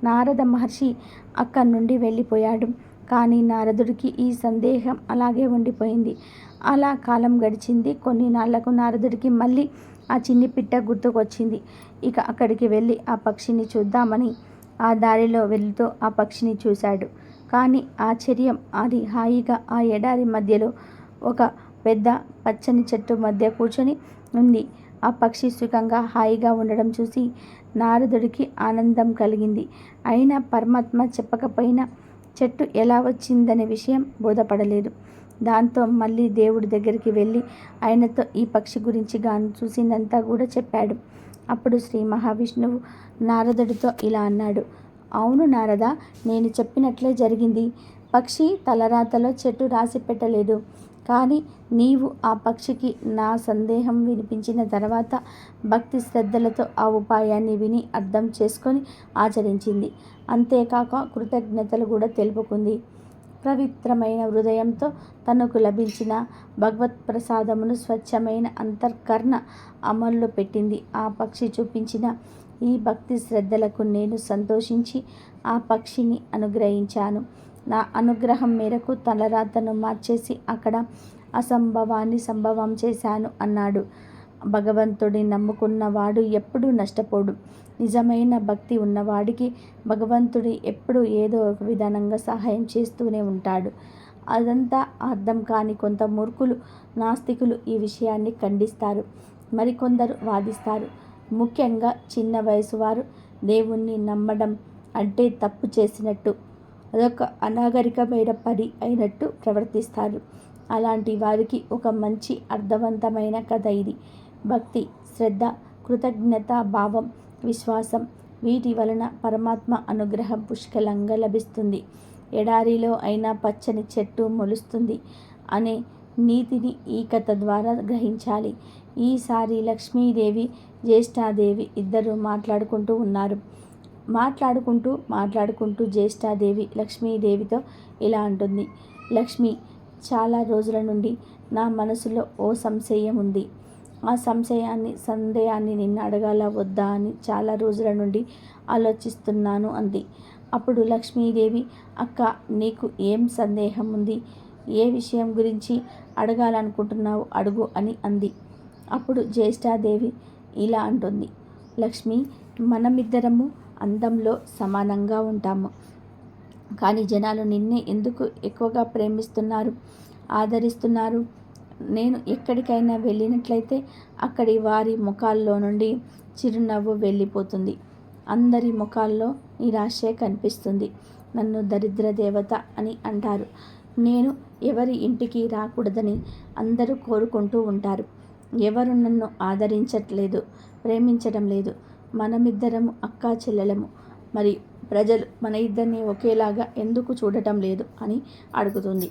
నారద మహర్షి అక్కడి నుండి వెళ్ళిపోయాడు. కానీ నారదుడికి ఈ సందేహం అలాగే ఉండిపోయింది. అలా కాలం గడిచింది. కొన్ని నాళ్లకు నారదుడికి మళ్ళీ ఆ చిన్ని పిట్ట గుర్తుకొచ్చింది. ఇక అక్కడికి వెళ్ళి ఆ పక్షిని చూద్దామని ఆ దారిలో వెళుతూ ఆ పక్షిని చూశాడు. కానీ ఆశ్చర్యం, అది హాయిగా ఆ ఎడారి మధ్యలో ఒక పెద్ద పచ్చని చెట్టు మధ్య కూర్చొని ఉంది. ఆ పక్షి సుఖంగా హాయిగా ఉండడం చూసి నారదుడికి ఆనందం కలిగింది. అయినా పరమాత్మ చెప్పకపోయినా చెట్టు ఎలా వచ్చిందనే విషయం బోధపడలేదు. దాంతో మళ్ళీ దేవుడి దగ్గరికి వెళ్ళి ఆయనతో ఈ పక్షి గురించి గాను చూసిందంతా కూడా చెప్పాడు. అప్పుడు శ్రీ మహావిష్ణువు నారదుడితో ఇలా అన్నాడు. అవును నారద, నేను చెప్పినట్లే జరిగింది. పక్షి తలరాతలో చెట్టు రాసి పెట్టలేదు. కానీ నీవు ఆ పక్షికి నా సందేహం వినిపించిన తర్వాత భక్తి శ్రద్ధలతో ఆ ఉపాయాన్ని విని అర్థం చేసుకొని ఆచరించింది. అంతేకాక కృతజ్ఞతలు కూడా తెలుపుకుంది. పవిత్రమైన హృదయంతో తనకు లభించిన భగవత్ ప్రసాదమును స్వచ్ఛమైన అంతఃకరణ అమల్లో పెట్టింది. ఆ పక్షి చూపించిన ఈ భక్తి శ్రద్ధలకు నేను సంతోషించి ఆ పక్షిని అనుగ్రహించాను. నా అనుగ్రహం మేరకు తలరాతను మార్చేసి అక్కడ అసంభవాన్ని సంభవం చేశాను అన్నాడు. భగవంతుడిని నమ్ముకున్నవాడు ఎప్పుడూ నష్టపోడు. నిజమైన భక్తి ఉన్నవాడికి భగవంతుడి ఎప్పుడూ ఏదో ఒక విధానంగా సహాయం చేస్తూనే ఉంటాడు. అదంతా అర్థం కాని కొంత మూర్ఖులు, నాస్తికులు ఈ విషయాన్ని ఖండిస్తారు. మరికొందరు వాదిస్తారు. ముఖ్యంగా చిన్న వయసు వారు దేవుణ్ణి నమ్మడం అంటే తప్పు చేసినట్టు, అదొక అనాగరికమైన పని అయినట్టు ప్రవర్తిస్తారు. అలాంటి వారికి ఒక మంచి అర్థవంతమైన కథ ఇది. భక్తి, శ్రద్ధ, కృతజ్ఞత భావం, విశ్వాసం వీటి వలన పరమాత్మ అనుగ్రహం పుష్కలంగా లభిస్తుంది. ఎడారిలో అయినా పచ్చని చెట్టు మొలుస్తుంది అనే నీతిని ఈ కథ ద్వారా గ్రహించాలి. ఈసారి లక్ష్మీదేవి, జ్యేష్ఠాదేవి ఇద్దరు మాట్లాడుకుంటూ ఉన్నారు. మాట్లాడుకుంటూ జ్యేష్ఠాదేవి లక్ష్మీదేవితో ఇలా అంటుంది. లక్ష్మి, చాలా రోజుల నుండి నా మనసులో ఓ సంశయం ఉంది. ఆ సందేహాన్ని నిన్ను అడగాల వద్దా అని చాలా రోజుల నుండి ఆలోచిస్తున్నాను అంది. అప్పుడు లక్ష్మీదేవి, అక్క, నీకు ఏం సందేహం ఉంది? ఏ విషయం గురించి అడగాలనుకుంటున్నావు అడుగు అని అంది. అప్పుడు జ్యేష్ఠాదేవి ఇలా అంటుంది. లక్ష్మి, మనమిద్దరము అందంలో సమానంగా ఉంటాము. కానీ జనాలు నిన్నే ఎందుకు ఎక్కువగా ప్రేమిస్తున్నారు, ఆదరిస్తున్నారు? నేను ఎక్కడికైనా వెళ్ళినట్లయితే అక్కడి వారి ముఖాల్లో నుండి చిరునవ్వు వెళ్ళిపోతుంది. అందరి ముఖాల్లో నిరాశే కనిపిస్తుంది. నన్ను దరిద్ర దేవత అని అంటారు. నేను ఎవరి ఇంటికి రాకూడదని అందరూ కోరుకుంటూ ఉంటారు. ఎవరు నన్ను ఆదరించట్లేదు, ప్రేమించడం లేదు. మనమిద్దరము అక్కా చెల్లెలము. మరి ప్రజలు మన ఇద్దరిని ఒకేలాగా ఎందుకు చూడటం లేదు అని అడుగుతుంది.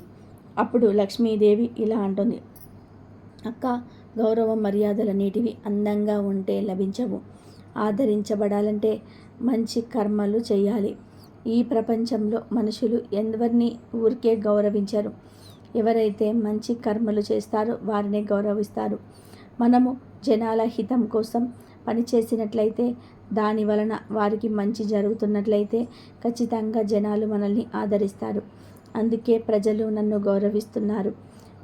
అప్పుడు లక్ష్మీదేవి ఇలా అంటుంది. అక్క, గౌరవ మర్యాదలన్నిటివి అందంగా ఉంటే లభించవు. ఆదరించబడాలంటే మంచి కర్మలు చేయాలి. ఈ ప్రపంచంలో మనుషులు ఎవరిని ఊరికే గౌరవించరు. ఎవరైతే మంచి కర్మలు చేస్తారో వారినే గౌరవిస్తారు. మనము జనాల హితం కోసం పనిచేసినట్లయితే దాని వలన వారికి మంచి జరుగుతున్నట్లయితే ఖచ్చితంగా జనాలు మనల్ని ఆదరిస్తారు. అందుకే ప్రజలు నన్ను గౌరవిస్తున్నారు.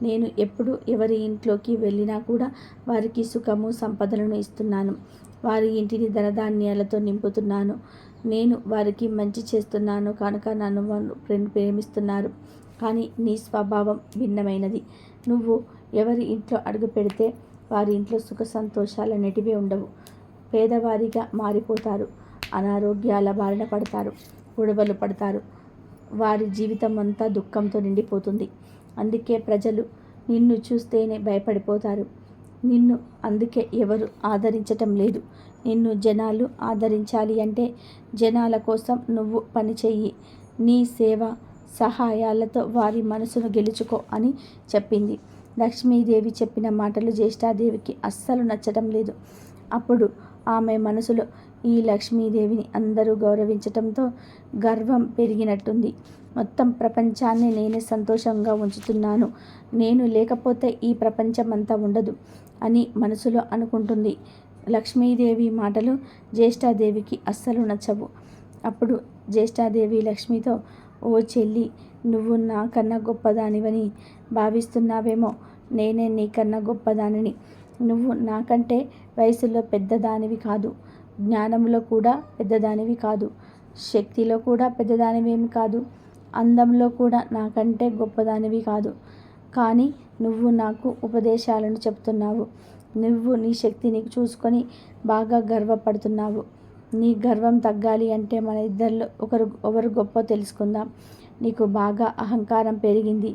నేను ఎప్పుడు ఎవరి ఇంట్లోకి వెళ్ళినా కూడా వారికి సుఖము సంపదలను ఇస్తున్నాను. వారి ఇంటిని ధనధాన్యాలతో నింపుతున్నాను. నేను వారికి మంచి చేస్తున్నాను కనుక నన్ను వాళ్ళు ప్రేమిస్తున్నారు. కానీ నీ స్వభావం భిన్నమైనది. నువ్వు ఎవరి ఇంట్లో అడుగు పెడితే వారి ఇంట్లో సుఖ సంతోషాలన్నిటివీ ఉండవు. పేదవారిగా మారిపోతారు. అనారోగ్యాల బారిన పడతారు. గొడవలు పడతారు. వారి జీవితం అంతా దుఃఖంతో నిండిపోతుంది. అందుకే ప్రజలు నిన్ను చూస్తేనే భయపడిపోతారు. నిన్ను అందుకే ఎవరు ఆదరించటం లేదు. నిన్ను జనాలు ఆదరించాలి అంటే జనాల కోసం నువ్వు పని చెయ్యి. నీ సేవ సహాయాలతో వారి మనసును గెలుచుకో అని చెప్పింది. లక్ష్మీదేవి చెప్పిన మాటలు జ్యేష్ఠాదేవికి అస్సలు నచ్చటం లేదు. అప్పుడు ఆమె మనసులో ఈ లక్ష్మీదేవిని అందరూ గౌరవించటంతో గర్వం పెరిగినట్టుంది. మొత్తం ప్రపంచాన్ని నేనే సంతోషంగా ఉంచుతున్నాను. నేను లేకపోతే ఈ ప్రపంచం అంతా ఉండదు అని మనసులో అనుకుంటుంది. లక్ష్మీదేవి మాటలు జ్యేష్ఠాదేవికి అస్సలు నచ్చవు. అప్పుడు జ్యేష్ఠాదేవి లక్ష్మితో, ఓ చెల్లి, నువ్వు నాకన్నా గొప్పదానివని భావిస్తున్నావేమో. నేనే నీకన్నా గొప్పదానిని. నువ్వు నాకంటే వయసులో పెద్దదానివి కాదు. జ్ఞానంలో కూడా పెద్దదానివి కాదు. శక్తిలో కూడా పెద్దదానివేమి కాదు. అందంలో కూడా నాకంటే గొప్పదానివి కాదు. కానీ నువ్వు నాకు ఉపదేశాలను చెప్తున్నావు. నువ్వు నీ శక్తిని చూసుకొని బాగా గర్వపడుతున్నావు. నీ గర్వం తగ్గాలి అంటే మన ఇద్దరిలో ఎవరు గొప్ప తెలుసుకుందాం. నీకు బాగా అహంకారం పెరిగింది.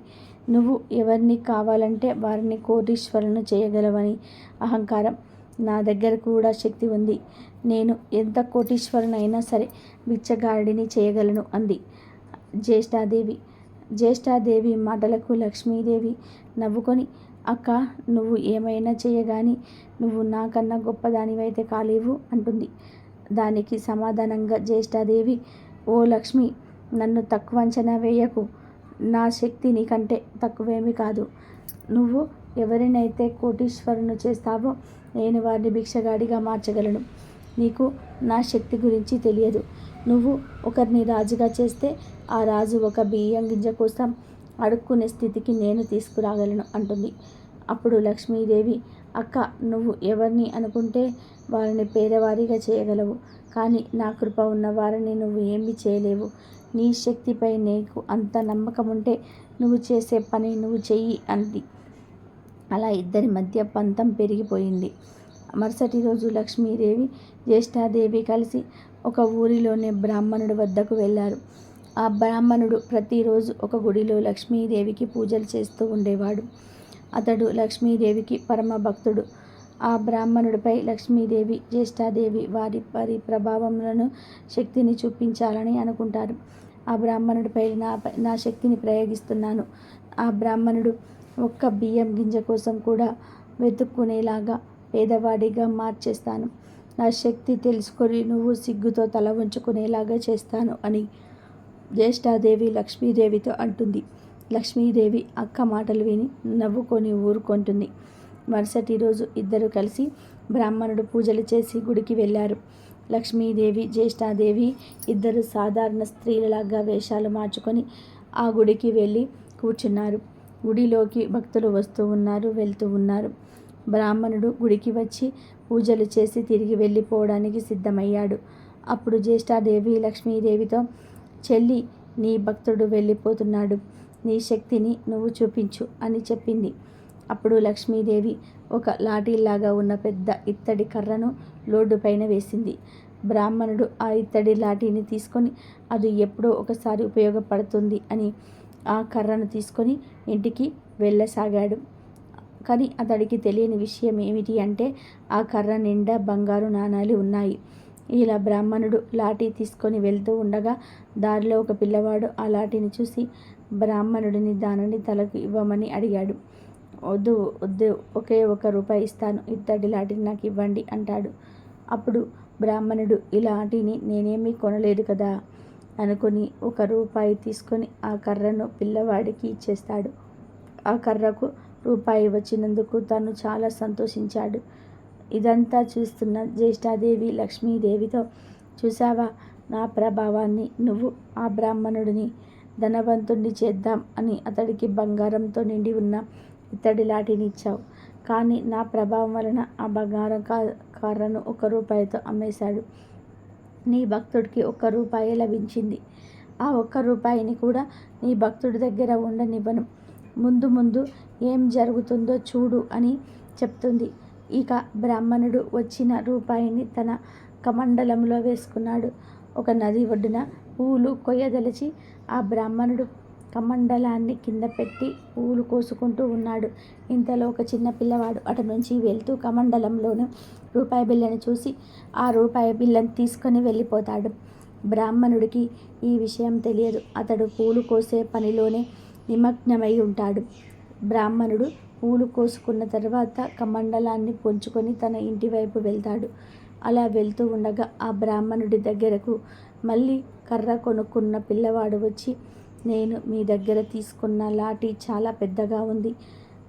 నువ్వు ఎవరిని కావాలంటే వారిని కోటీశ్వరులను చేయగలవని అహంకారం. నా దగ్గర కూడా శక్తి ఉంది. నేను ఎంత కోటీశ్వరునైనా సరే బిచ్చగాడిని చేయగలను అంది జ్యేష్ఠాదేవి. జ్యేష్ఠాదేవి మాటలకు లక్ష్మీదేవి నవ్వుకొని, అక్క, నువ్వు ఏమైనా చేయగాని నువ్వు నాకన్నా గొప్పదానివైతే కాలేవు అంటుంది. దానికి సమాధానంగా జ్యేష్ఠాదేవి, ఓ లక్ష్మి, నన్ను తక్కువ అంచనా వేయకు. నా శక్తి నీకంటే తక్కువేమీ కాదు. నువ్వు ఎవరినైతే కోటీశ్వరును చేస్తావో నేను వారిని భిక్షగాడిగా మార్చగలను. నీకు నా శక్తి గురించి తెలియదు. నువ్వు ఒకరిని రాజుగా చేస్తే ఆ రాజు ఒక బియ్యం గింజ కోసం అడుక్కునే స్థితికి నేను తీసుకురాగలను అంటుంది. అప్పుడు లక్ష్మీదేవి, అక్క, నువ్వు ఎవరిని అనుకుంటే వారిని పేదవారిగా చేయగలవు. కానీ నా కృప ఉన్న వారిని నువ్వు ఏమీ చేయలేవు. నీ శక్తిపై నీకు అంత నమ్మకం ఉంటే నువ్వు చేసే పని నువ్వు చెయ్యి అంది. అలా ఇద్దరి మధ్య పంతం పెరిగిపోయింది. మరుసటి రోజు లక్ష్మీదేవి జ్యేష్ఠాదేవి కలిసి ఒక ఊరిలోని బ్రాహ్మణుడి వద్దకు వెళ్ళారు. ఆ బ్రాహ్మణుడు ప్రతిరోజు ఒక గుడిలో లక్ష్మీదేవికి పూజలు చేస్తూ ఉండేవాడు. అతడు లక్ష్మీదేవికి పరమ భక్తుడు. ఆ బ్రాహ్మణుడిపై లక్ష్మీదేవి, జ్యేష్ఠాదేవి వారి ప్రభావములను శక్తిని చూపించాలని అనుకుంటారు. ఆ బ్రాహ్మణుడిపై నా శక్తిని ప్రయోగిస్తున్నాను. ఆ బ్రాహ్మణుడు ఒక్క బియ్యం గింజ కోసం కూడా వెతుక్కునేలాగా పేదవాడిగా మార్చేస్తాను. నా శక్తి తెలుసుకొని నువ్వు సిగ్గుతో తల ఉంచుకునేలాగా చేస్తాను అని జ్యేష్ఠాదేవి లక్ష్మీదేవితో అంటుంది. లక్ష్మీదేవి అక్క మాటలు విని నవ్వుకొని ఊరుకుంటుంది. మరుసటి రోజు ఇద్దరు కలిసి బ్రాహ్మణుడు పూజలు చేసి గుడికి వెళ్ళారు. లక్ష్మీదేవి, జ్యేష్ఠాదేవి ఇద్దరు సాధారణ స్త్రీలలాగా వేషాలు మార్చుకొని ఆ గుడికి వెళ్ళి కూర్చున్నారు. గుడిలోకి భక్తులు వస్తూ ఉన్నారు, వెళ్తూ ఉన్నారు. బ్రాహ్మణుడు గుడికి వచ్చి పూజలు చేసి తిరిగి వెళ్ళిపోవడానికి సిద్ధమయ్యాడు. అప్పుడు జ్యేష్ఠాదేవి లక్ష్మీదేవితో, చెల్లి, నీ భక్తుడు వెళ్ళిపోతున్నాడు. నీ శక్తిని నువ్వు చూపించు అని చెప్పింది. అప్పుడు లక్ష్మీదేవి ఒక లాఠీలాగా ఉన్న పెద్ద ఇత్తడి కర్రను లోడ్డు పైన వేసింది. బ్రాహ్మణుడు ఆ ఇత్తడి లాఠీని తీసుకొని అది ఎప్పుడో ఒకసారి ఉపయోగపడుతుంది అని ఆ కర్రను తీసుకొని ఇంటికి వెళ్ళసాగాడు. కానీ అతడికి తెలియని విషయం ఏమిటి అంటే ఆ కర్ర నిండా బంగారు నాణాలు ఉన్నాయి. ఇలా బ్రాహ్మణుడు లాఠీ తీసుకొని వెళ్తూ ఉండగా దారిలో ఒక పిల్లవాడు ఆ లాఠీని చూసి బ్రాహ్మణుడిని దానిని తలకు ఇవ్వమని అడిగాడు. వద్దు వద్దు, ఒకే ₹1 ఇస్తాను, ఇత్తడి లాఠీని నాకు ఇవ్వండి అంటాడు. అప్పుడు బ్రాహ్మణుడు ఈ లాఠీని నేనేమీ కొనలేదు కదా అనుకుని ₹1 తీసుకొని ఆ కర్రను పిల్లవాడికి ఇచ్చేస్తాడు. ఆ కర్రకు ₹1 వచ్చినందుకు తను చాలా సంతోషించాడు. ఇదంతా చూస్తున్న జ్యేష్ఠాదేవి లక్ష్మీదేవితో, చూసావా నా ప్రభావాన్ని, నువ్వు ఆ బ్రాహ్మణుడిని ధనవంతుణ్ణి చేద్దాం అని అతడికి బంగారంతో నిండి ఉన్న ఇత్తడి లాఠీని ఇచ్చావు. కానీ నా ప్రభావం వలన ఆ బంగారం కర్రను 1 రూపాయితో అమ్మేశాడు. నీ భక్తుడికి 1 రూపాయే లభించింది. ఆ 1 రూపాయిని కూడా నీ భక్తుడి దగ్గర ఉండనివ్వను. ముందు ముందు ఏం జరుగుతుందో చూడు అని చెప్తుంది. ఇక బ్రాహ్మణుడు వచ్చిన రూపాయిని తన కమండలంలో వేసుకున్నాడు. ఒక నది ఒడ్డున పూలు కొయ్యదలిచి ఆ బ్రాహ్మణుడు కమండలాన్ని కింద పెట్టి పూలు కోసుకుంటూ ఉన్నాడు. ఇంతలో ఒక చిన్న పిల్లవాడు అటు నుంచి వెళ్తూ కమండలంలోని రూపాయి బిళ్ళని చూసి ఆ రూపాయి బిళ్ళను తీసుకొని వెళ్ళిపోతాడు. బ్రాహ్మణుడికి ఈ విషయం తెలియదు. అతడు పూలు కోసే పనిలోనే నిమగ్నమై ఉంటాడు. బ్రాహ్మణుడు పూలు కోసుకున్న తర్వాత కమండలాన్ని పుంజుకొని తన ఇంటి వైపు వెళ్తాడు. అలా వెళ్తూ ఉండగా ఆ బ్రాహ్మణుడి దగ్గరకు మళ్ళీ కర్ర కొనుక్కున్న పిల్లవాడు వచ్చి, నేను మీ దగ్గర తీసుకున్న లాఠీ చాలా పెద్దగా ఉంది.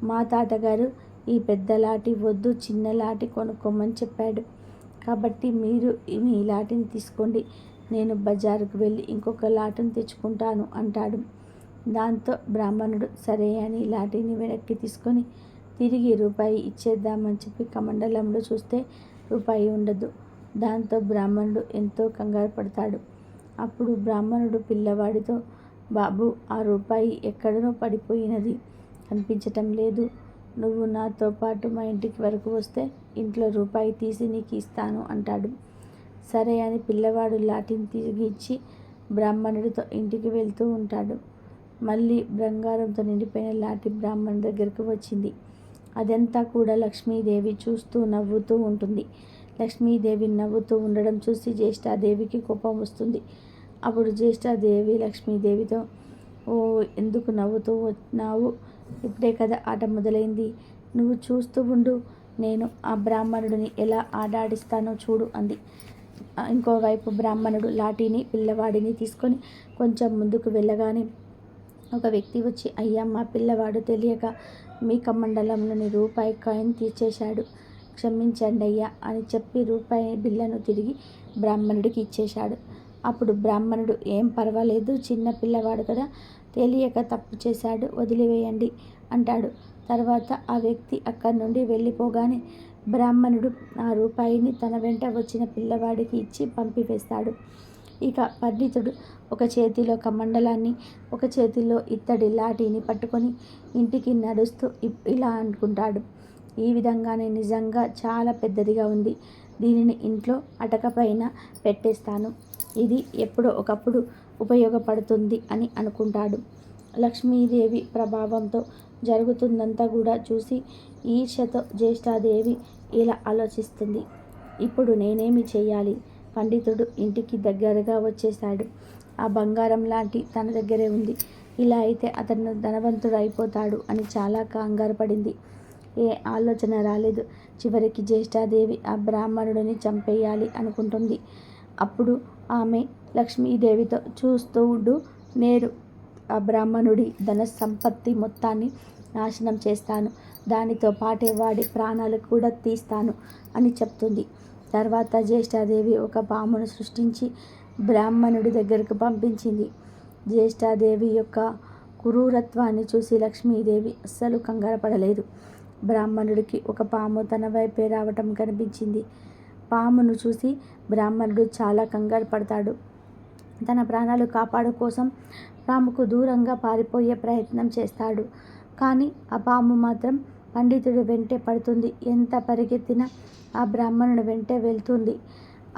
మా తాతగారు ఈ పెద్ద లాఠీ వద్దు, చిన్న లాఠీ కొనుక్కోమని చెప్పాడు. కాబట్టి మీరు మీ లాఠీని తీసుకోండి. నేను బజారుకు వెళ్ళి ఇంకొక లాఠీని తెచ్చుకుంటాను అంటాడు. దాంతో బ్రాహ్మణుడు సరే అని లాఠీని వెనక్కి తీసుకొని తిరిగి రూపాయి ఇచ్చేద్దామని చెప్పి కమండలంలో చూస్తే రూపాయి ఉండదు. దాంతో బ్రాహ్మణుడు ఎంతో కంగారు పడతాడు. అప్పుడు బ్రాహ్మణుడు పిల్లవాడితో, బాబు, ఆ రూపాయి ఎక్కడనో పడిపోయినది, కనిపించటం లేదు. నువ్వు నాతో పాటు మా ఇంటికి వరకు వస్తే ఇంట్లో రూపాయి తీసి నీకు ఇస్తాను అంటాడు. సరే అని పిల్లవాడు లాఠీని తిరిగి ఇచ్చి బ్రాహ్మణుడితో ఇంటికి వెళ్తూ ఉంటాడు. మళ్ళీ బంగారంతో నిండిపోయిన లాఠీ బ్రాహ్మణుడి దగ్గరకు వచ్చింది. అదంతా కూడా లక్ష్మీదేవి చూస్తూ నవ్వుతూ ఉంటుంది. లక్ష్మీదేవి నవ్వుతూ ఉండడం చూసి జ్యేష్ఠాదేవికి కోపం వస్తుంది. అప్పుడు జ్యేష్ఠాదేవి లక్ష్మీదేవితో, ఓ ఎందుకు నవ్వుతూ ఉన్నావు? ఇప్పుడే కదా ఆట మొదలైంది. నువ్వు చూస్తూ ఉండు, నేను ఆ బ్రాహ్మణుడిని ఎలా ఆడాడిస్తానో చూడు అంది. ఇంకోవైపు బ్రాహ్మణుడు లాఠీని పిల్లవాడిని తీసుకొని కొంచెం ముందుకు వెళ్ళగానే ఒక వ్యక్తి వచ్చి, అయ్యా, మా పిల్లవాడు తెలియక మీ కమండలంలోని రూపాయి కాయిన్ తీసేశాడు, క్షమించండి అయ్యా అని చెప్పి రూపాయి బిళ్ళను తిరిగి బ్రాహ్మణుడికి ఇచ్చేశాడు. అప్పుడు బ్రాహ్మణుడు, ఏం పర్వాలేదు, చిన్న పిల్లవాడు కదా, తెలియక తప్పు చేశాడు, వదిలివేయండి అంటాడు. తర్వాత ఆ వ్యక్తి అక్కడి నుండి వెళ్ళిపోగానే బ్రాహ్మణుడు ఆ రూపాయిని తన వెంట వచ్చిన పిల్లవాడికి ఇచ్చి పంపివేస్తాడు. ఇక పండితుడు ఒక చేతిలో కమండలాన్ని, ఒక చేతిలో ఇత్తడి లాఠీని పట్టుకొని ఇంటికి నడుస్తూ ఇలా అనుకుంటాడు, ఈ విధంగానే నిజంగా చాలా పెద్దదిగా ఉంది. దీనిని ఇంట్లో అటకపైన పెట్టేస్తాను. ఇది ఎప్పుడో ఒకప్పుడు ఉపయోగపడుతుంది అని అనుకుంటాడు. లక్ష్మీదేవి ప్రభావంతో జరుగుతుందంతా కూడా చూసి ఈర్ష్యతో జ్యేష్ఠాదేవి ఇలా ఆలోచిస్తుంది, ఇప్పుడు నేనేమి చేయాలి? పండితుడు ఇంటికి దగ్గరగా వచ్చేశాడు. ఆ బంగారం లాంటి తన దగ్గరే ఉంది. ఇలా అయితే అతను ధనవంతుడు అయిపోతాడు అని చాలా కంగారు పడింది. ఏ ఆలోచన రాలేదు. చివరికి జ్యేష్ఠాదేవి ఆ బ్రాహ్మణుడిని చంపేయాలి అనుకుంటుంది. అప్పుడు ఆమె లక్ష్మీదేవితో, చూస్తూ ఉండు, నేను ఆ బ్రాహ్మణుడి ధన సంపత్తి మొత్తాన్ని నాశనం చేస్తాను, దానితో పాటే వాడి ప్రాణాలు కూడా తీస్తాను అని చెప్తుంది. తర్వాత జ్యేష్ఠాదేవి ఒక పామును సృష్టించి బ్రాహ్మణుడి దగ్గరకు పంపించింది. జ్యేష్ఠాదేవి యొక్క క్రూరత్వాన్ని చూసి లక్ష్మీదేవి అస్సలు కంగారు పడలేదు. బ్రాహ్మణుడికి ఒక పాము తన వైపే రావటం కనిపించింది. పామును చూసి బ్రాహ్మణుడు చాలా కంగారు పడతాడు. తన ప్రాణాలు కాపాడు కోసం పాముకు దూరంగా పారిపోయే ప్రయత్నం చేస్తాడు. కానీ ఆ పాము మాత్రం పండితుడి వెంటే పడుతుంది. ఎంత పరిగెత్తినా ఆ బ్రాహ్మణుడి వెంటే వెళ్తుంది.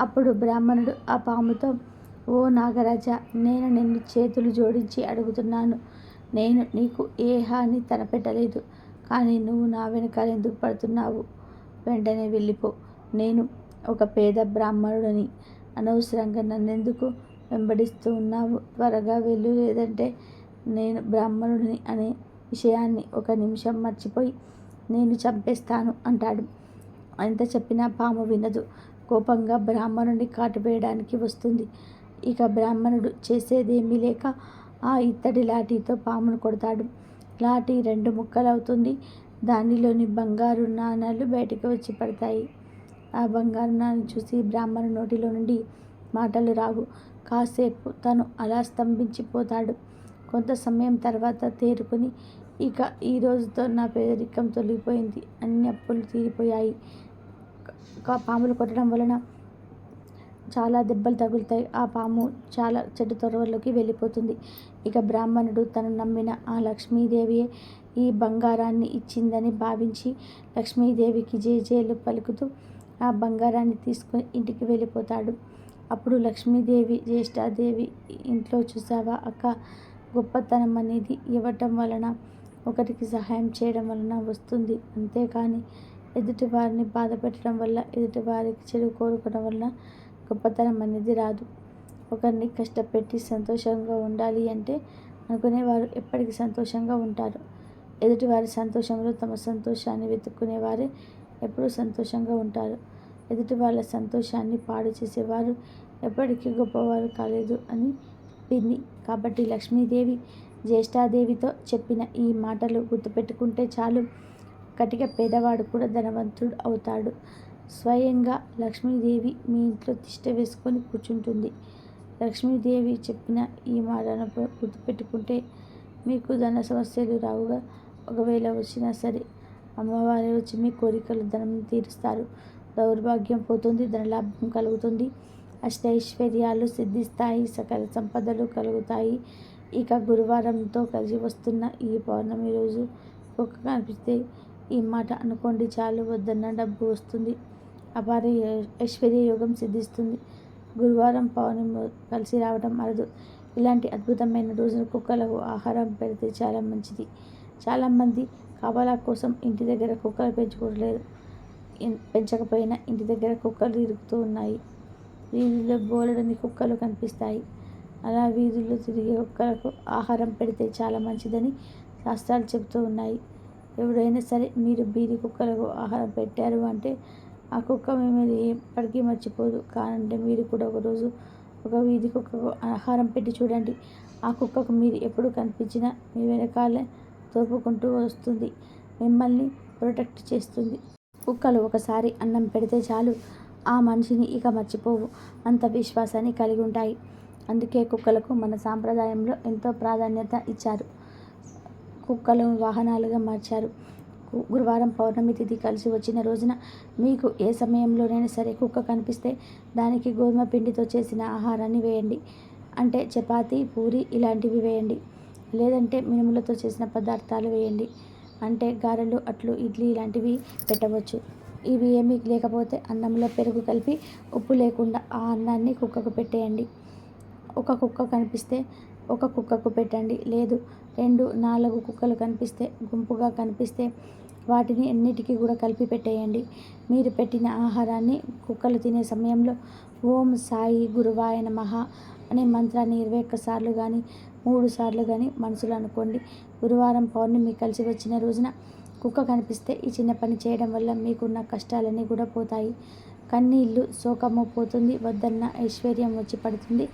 అప్పుడు బ్రాహ్మణుడు ఆ పాముతో, ఓ నాగరాజా, నేను నిన్ను చేతులు జోడించి అడుగుతున్నాను, నేను నీకు ఏ హాని తలపెట్టలేదు, కానీ నువ్వు నా వెనకాల ఎందుకు పడుతున్నావు? వెంటనే వెళ్ళిపో. నేను ఒక పేద బ్రాహ్మణుడిని, అనవసరంగా నన్నెందుకు వెంబడిస్తూ ఉన్నావు? త్వరగా వెళ్ళు, లేదంటే నేను బ్రాహ్మణుడిని అనే విషయాన్ని ఒక నిమిషం మర్చిపోయి నేను చంపేస్తాను అంటాడు. ఎంత చెప్పినా పాము వినదు. కోపంగా బ్రాహ్మణుడిని కాటువేయడానికి వస్తుంది. ఇక బ్రాహ్మణుడు చేసేదేమీ లేక ఆ ఇత్తడి లాఠీతో పామును కొడతాడు. లాఠీ 2 ముక్కలవుతుంది. దానిలోని బంగారు నాణాలు బయటకు వచ్చి పడతాయి. ఆ బంగారు నాణెం చూసి బ్రాహ్మణు నోటిలో నుండి మాటలు రావు. కాసేపు తను అలా స్తంభించిపోతాడు. కొంత సమయం తర్వాత తేరుకుని, ఇక ఈ రోజుతో నా పేదరికం తొలగిపోయింది, అన్ని అప్పులు తీరిపోయాయి. పాములు కొట్టడం వలన చాలా దెబ్బలు తగులుతాయి. ఆ పాము చాలా చెడ్డ త్వరలోకి వెళ్ళిపోతుంది. ఇక బ్రాహ్మణుడు తను నమ్మిన ఆ లక్ష్మీదేవియే ఈ బంగారాన్ని ఇచ్చిందని భావించి లక్ష్మీదేవికి జేజేలు పలుకుతూ ఆ బంగారాన్ని తీసుకొని ఇంటికి వెళ్ళిపోతాడు. అప్పుడు లక్ష్మీదేవి జ్యేష్ఠాదేవి ఇంట్లో, చూసావా అక్క, గొప్పతనం అనేది ఇవ్వటం వలన, ఒకరికి సహాయం చేయడం వలన వస్తుంది. అంతేకాని ఎదుటి వారిని బాధ పెట్టడం వల్ల, ఎదుటి వారికి చెడు కోరుకోవడం వలన గొప్పతనం అనేది రాదు. ఒకరిని కష్టపెట్టి సంతోషంగా ఉండాలి అంటే అనుకునేవారు ఎప్పటికీ సంతోషంగా ఉంటారు. ఎదుటివారి సంతోషంలో తమ సంతోషాన్ని వెతుక్కునేవారే ఎప్పుడూ సంతోషంగా ఉంటారు. ఎదుటి వాళ్ళ సంతోషాన్ని పాడు చేసేవారు ఎప్పటికీ గొప్పవారు కాలేదు అని చెప్పింది. కాబట్టి లక్ష్మీదేవి జ్యేష్ఠాదేవితో చెప్పిన ఈ మాటలు గుర్తుపెట్టుకుంటే చాలు, కటిక పేదవాడు కూడా ధనవంతుడు అవుతాడు. స్వయంగా లక్ష్మీదేవి మీ ఇంట్లో తిష్ట వేసుకొని కూర్చుంటుంది. లక్ష్మీదేవి చెప్పిన ఈ మాటను గుర్తుపెట్టుకుంటే మీకు ధన సమస్యలు రావుగా. ఒకవేళ వచ్చినా సరే అమ్మవారే వచ్చి మీ కోరికలు ధనం తీరుస్తారు. దౌర్భాగ్యం పోతుంది, ధనలాభం కలుగుతుంది, అష్టైశ్వర్యాలు సిద్ధిస్తాయి, సకల సంపదలు కలుగుతాయి. ఇక గురువారంతో కలిసి వస్తున్న ఈ పౌర్ణమి రోజు కుక్క కనిపిస్తే ఈ మాట అనుకోండి చాలు, వద్దన్న డబ్బు వస్తుంది, అపార ఐశ్వర్య యోగం సిద్ధిస్తుంది. గురువారం పౌర్ణమి కలిసి రావడం అరుదు. ఇలాంటి అద్భుతమైన రోజున కుక్కలకు ఆహారం పెడితే చాలా మంచిది. చాలామంది కాపలా కోసం ఇంటి దగ్గర కుక్కలు పెంచుకోవట్లేదు. పెంచకపోయినా ఇంటి దగ్గర కుక్కలు తిరుగుతూ ఉన్నాయి. వీధుల్లో బోలెడని కుక్కలు కనిపిస్తాయి. అలా వీధుల్లో తిరిగే కుక్కలకు ఆహారం పెడితే చాలా మంచిదని శాస్త్రాలు చెబుతూ ఉన్నాయి. ఎవడైనా సరే మీరు బీది కుక్కలకు ఆహారం పెట్టారు అంటే ఆ కుక్క మిమ్మల్ని ఎప్పటికీ మర్చిపోదు. కానంటే మీరు కూడా ఒకరోజు ఒక వీధి కుక్కకు ఆహారం పెట్టి చూడండి. ఆ కుక్కకు మీరు ఎప్పుడు కనిపించినా మీ వెనకాలే తోపుకుంటూ వస్తుంది, మిమ్మల్ని ప్రొటెక్ట్ చేస్తుంది. కుక్కలు ఒకసారి అన్నం పెడితే చాలు, ఆ మనిషిని ఇక మర్చిపోవు, అంత విశ్వాసాన్ని కలిగి ఉంటాయి. అందుకే కుక్కలకు మన సాంప్రదాయంలో ఎంతో ప్రాధాన్యత ఇచ్చారు. కుక్కలు వాహనాలుగా మార్చారు. గురువారం పౌర్ణమి తిథి కలిసి వచ్చిన రోజున మీకు ఏ సమయంలోనైనా సరే కుక్క కనిపిస్తే దానికి గోధుమ పిండితో చేసిన ఆహారాన్ని వేయండి. అంటే చపాతీ, పూరి ఇలాంటివి వేయండి. లేదంటే మినుములతో చేసిన పదార్థాలు వేయండి. అంటే గారెలు, అట్లు, ఇడ్లీ ఇలాంటివి పెట్టవచ్చు. ఇవి ఏమీ లేకపోతే అన్నంలో పెరుగు కలిపి ఉప్పు లేకుండా ఆ అన్నాన్ని కుక్కకు పెట్టేయండి. ఒక కుక్క కనిపిస్తే ఒక కుక్కకు పెట్టండి. లేదు 2, 4 కుక్కలు కనిపిస్తే, గుంపుగా కనిపిస్తే వాటిని అన్నిటికీ కూడా కలిపి పెట్టేయండి. మీరు పెట్టిన ఆహారాన్ని కుక్కలు తినే సమయంలో ఓం సాయి గురువాయ నమః అనే మంత్రాన్ని 21 సార్లు కానీ 3 సార్లు కానీ మనసులో అనుకోండి. గురువారం పౌర్ణమి కలిసి వచ్చిన రోజున కుక్క కనిపిస్తే ఈ చిన్న పని చేయడం వల్ల మీకున్న కష్టాలన్నీ కూడా పోతాయి. కన్నీళ్ళు, శోకము పోతుంది, వద్దన్న ఐశ్వర్యం వచ్చి పడుతుంది,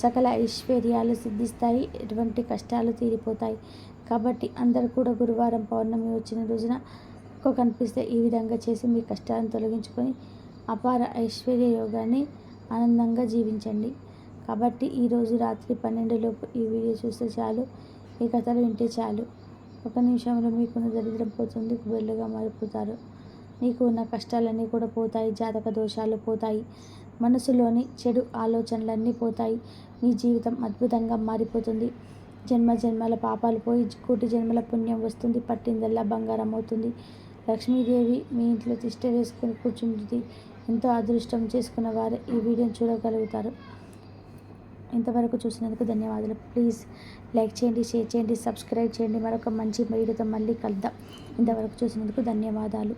సకల ఐశ్వర్యాలు సిద్ధిస్తాయి, ఎటువంటి కష్టాలు తీరిపోతాయి. కాబట్టి అందరూ కూడా గురువారం పౌర్ణమి వచ్చిన రోజున కుక్క కనిపిస్తే ఈ విధంగా చేసి మీ కష్టాలను తొలగించుకొని అపార ఐశ్వర్య యోగాన్ని ఆనందంగా జీవించండి. కాబట్టి ఈరోజు రాత్రి 12 లోపు ఈ వీడియో చూస్తే చాలు, ఈ కథలు వింటే చాలు, 1 నిమిషంలో మీకున్న దరిద్రం పోతుంది, కుబేరులుగా మారిపోతారు. మీకు ఉన్న కష్టాలన్నీ కూడా పోతాయి, జాతక దోషాలు పోతాయి, మనసులోని చెడు ఆలోచనలన్నీ పోతాయి, మీ జీవితం అద్భుతంగా మారిపోతుంది. జన్మ జన్మల పాపాలు పోయి కోటి జన్మల పుణ్యం వస్తుంది, పట్టిందల్లా బంగారం అవుతుంది. లక్ష్మీదేవి మీ ఇంట్లో తిష్ట వేసుకొని కూర్చుంటుంది. ఎంతో అదృష్టం చేసుకున్న వారు ఈ వీడియోని చూడగలుగుతారు. ఇంతవరకు చూసినందుకు ధన్యవాదాలు. ప్లీజ్ లైక్ చేయండి, షేర్ చేయండి, సబ్స్క్రైబ్ చేయండి. మరొక మంచి వీడియోతో మళ్ళీ కలుద్దాం. ఇంతవరకు చూసినందుకు ధన్యవాదాలు.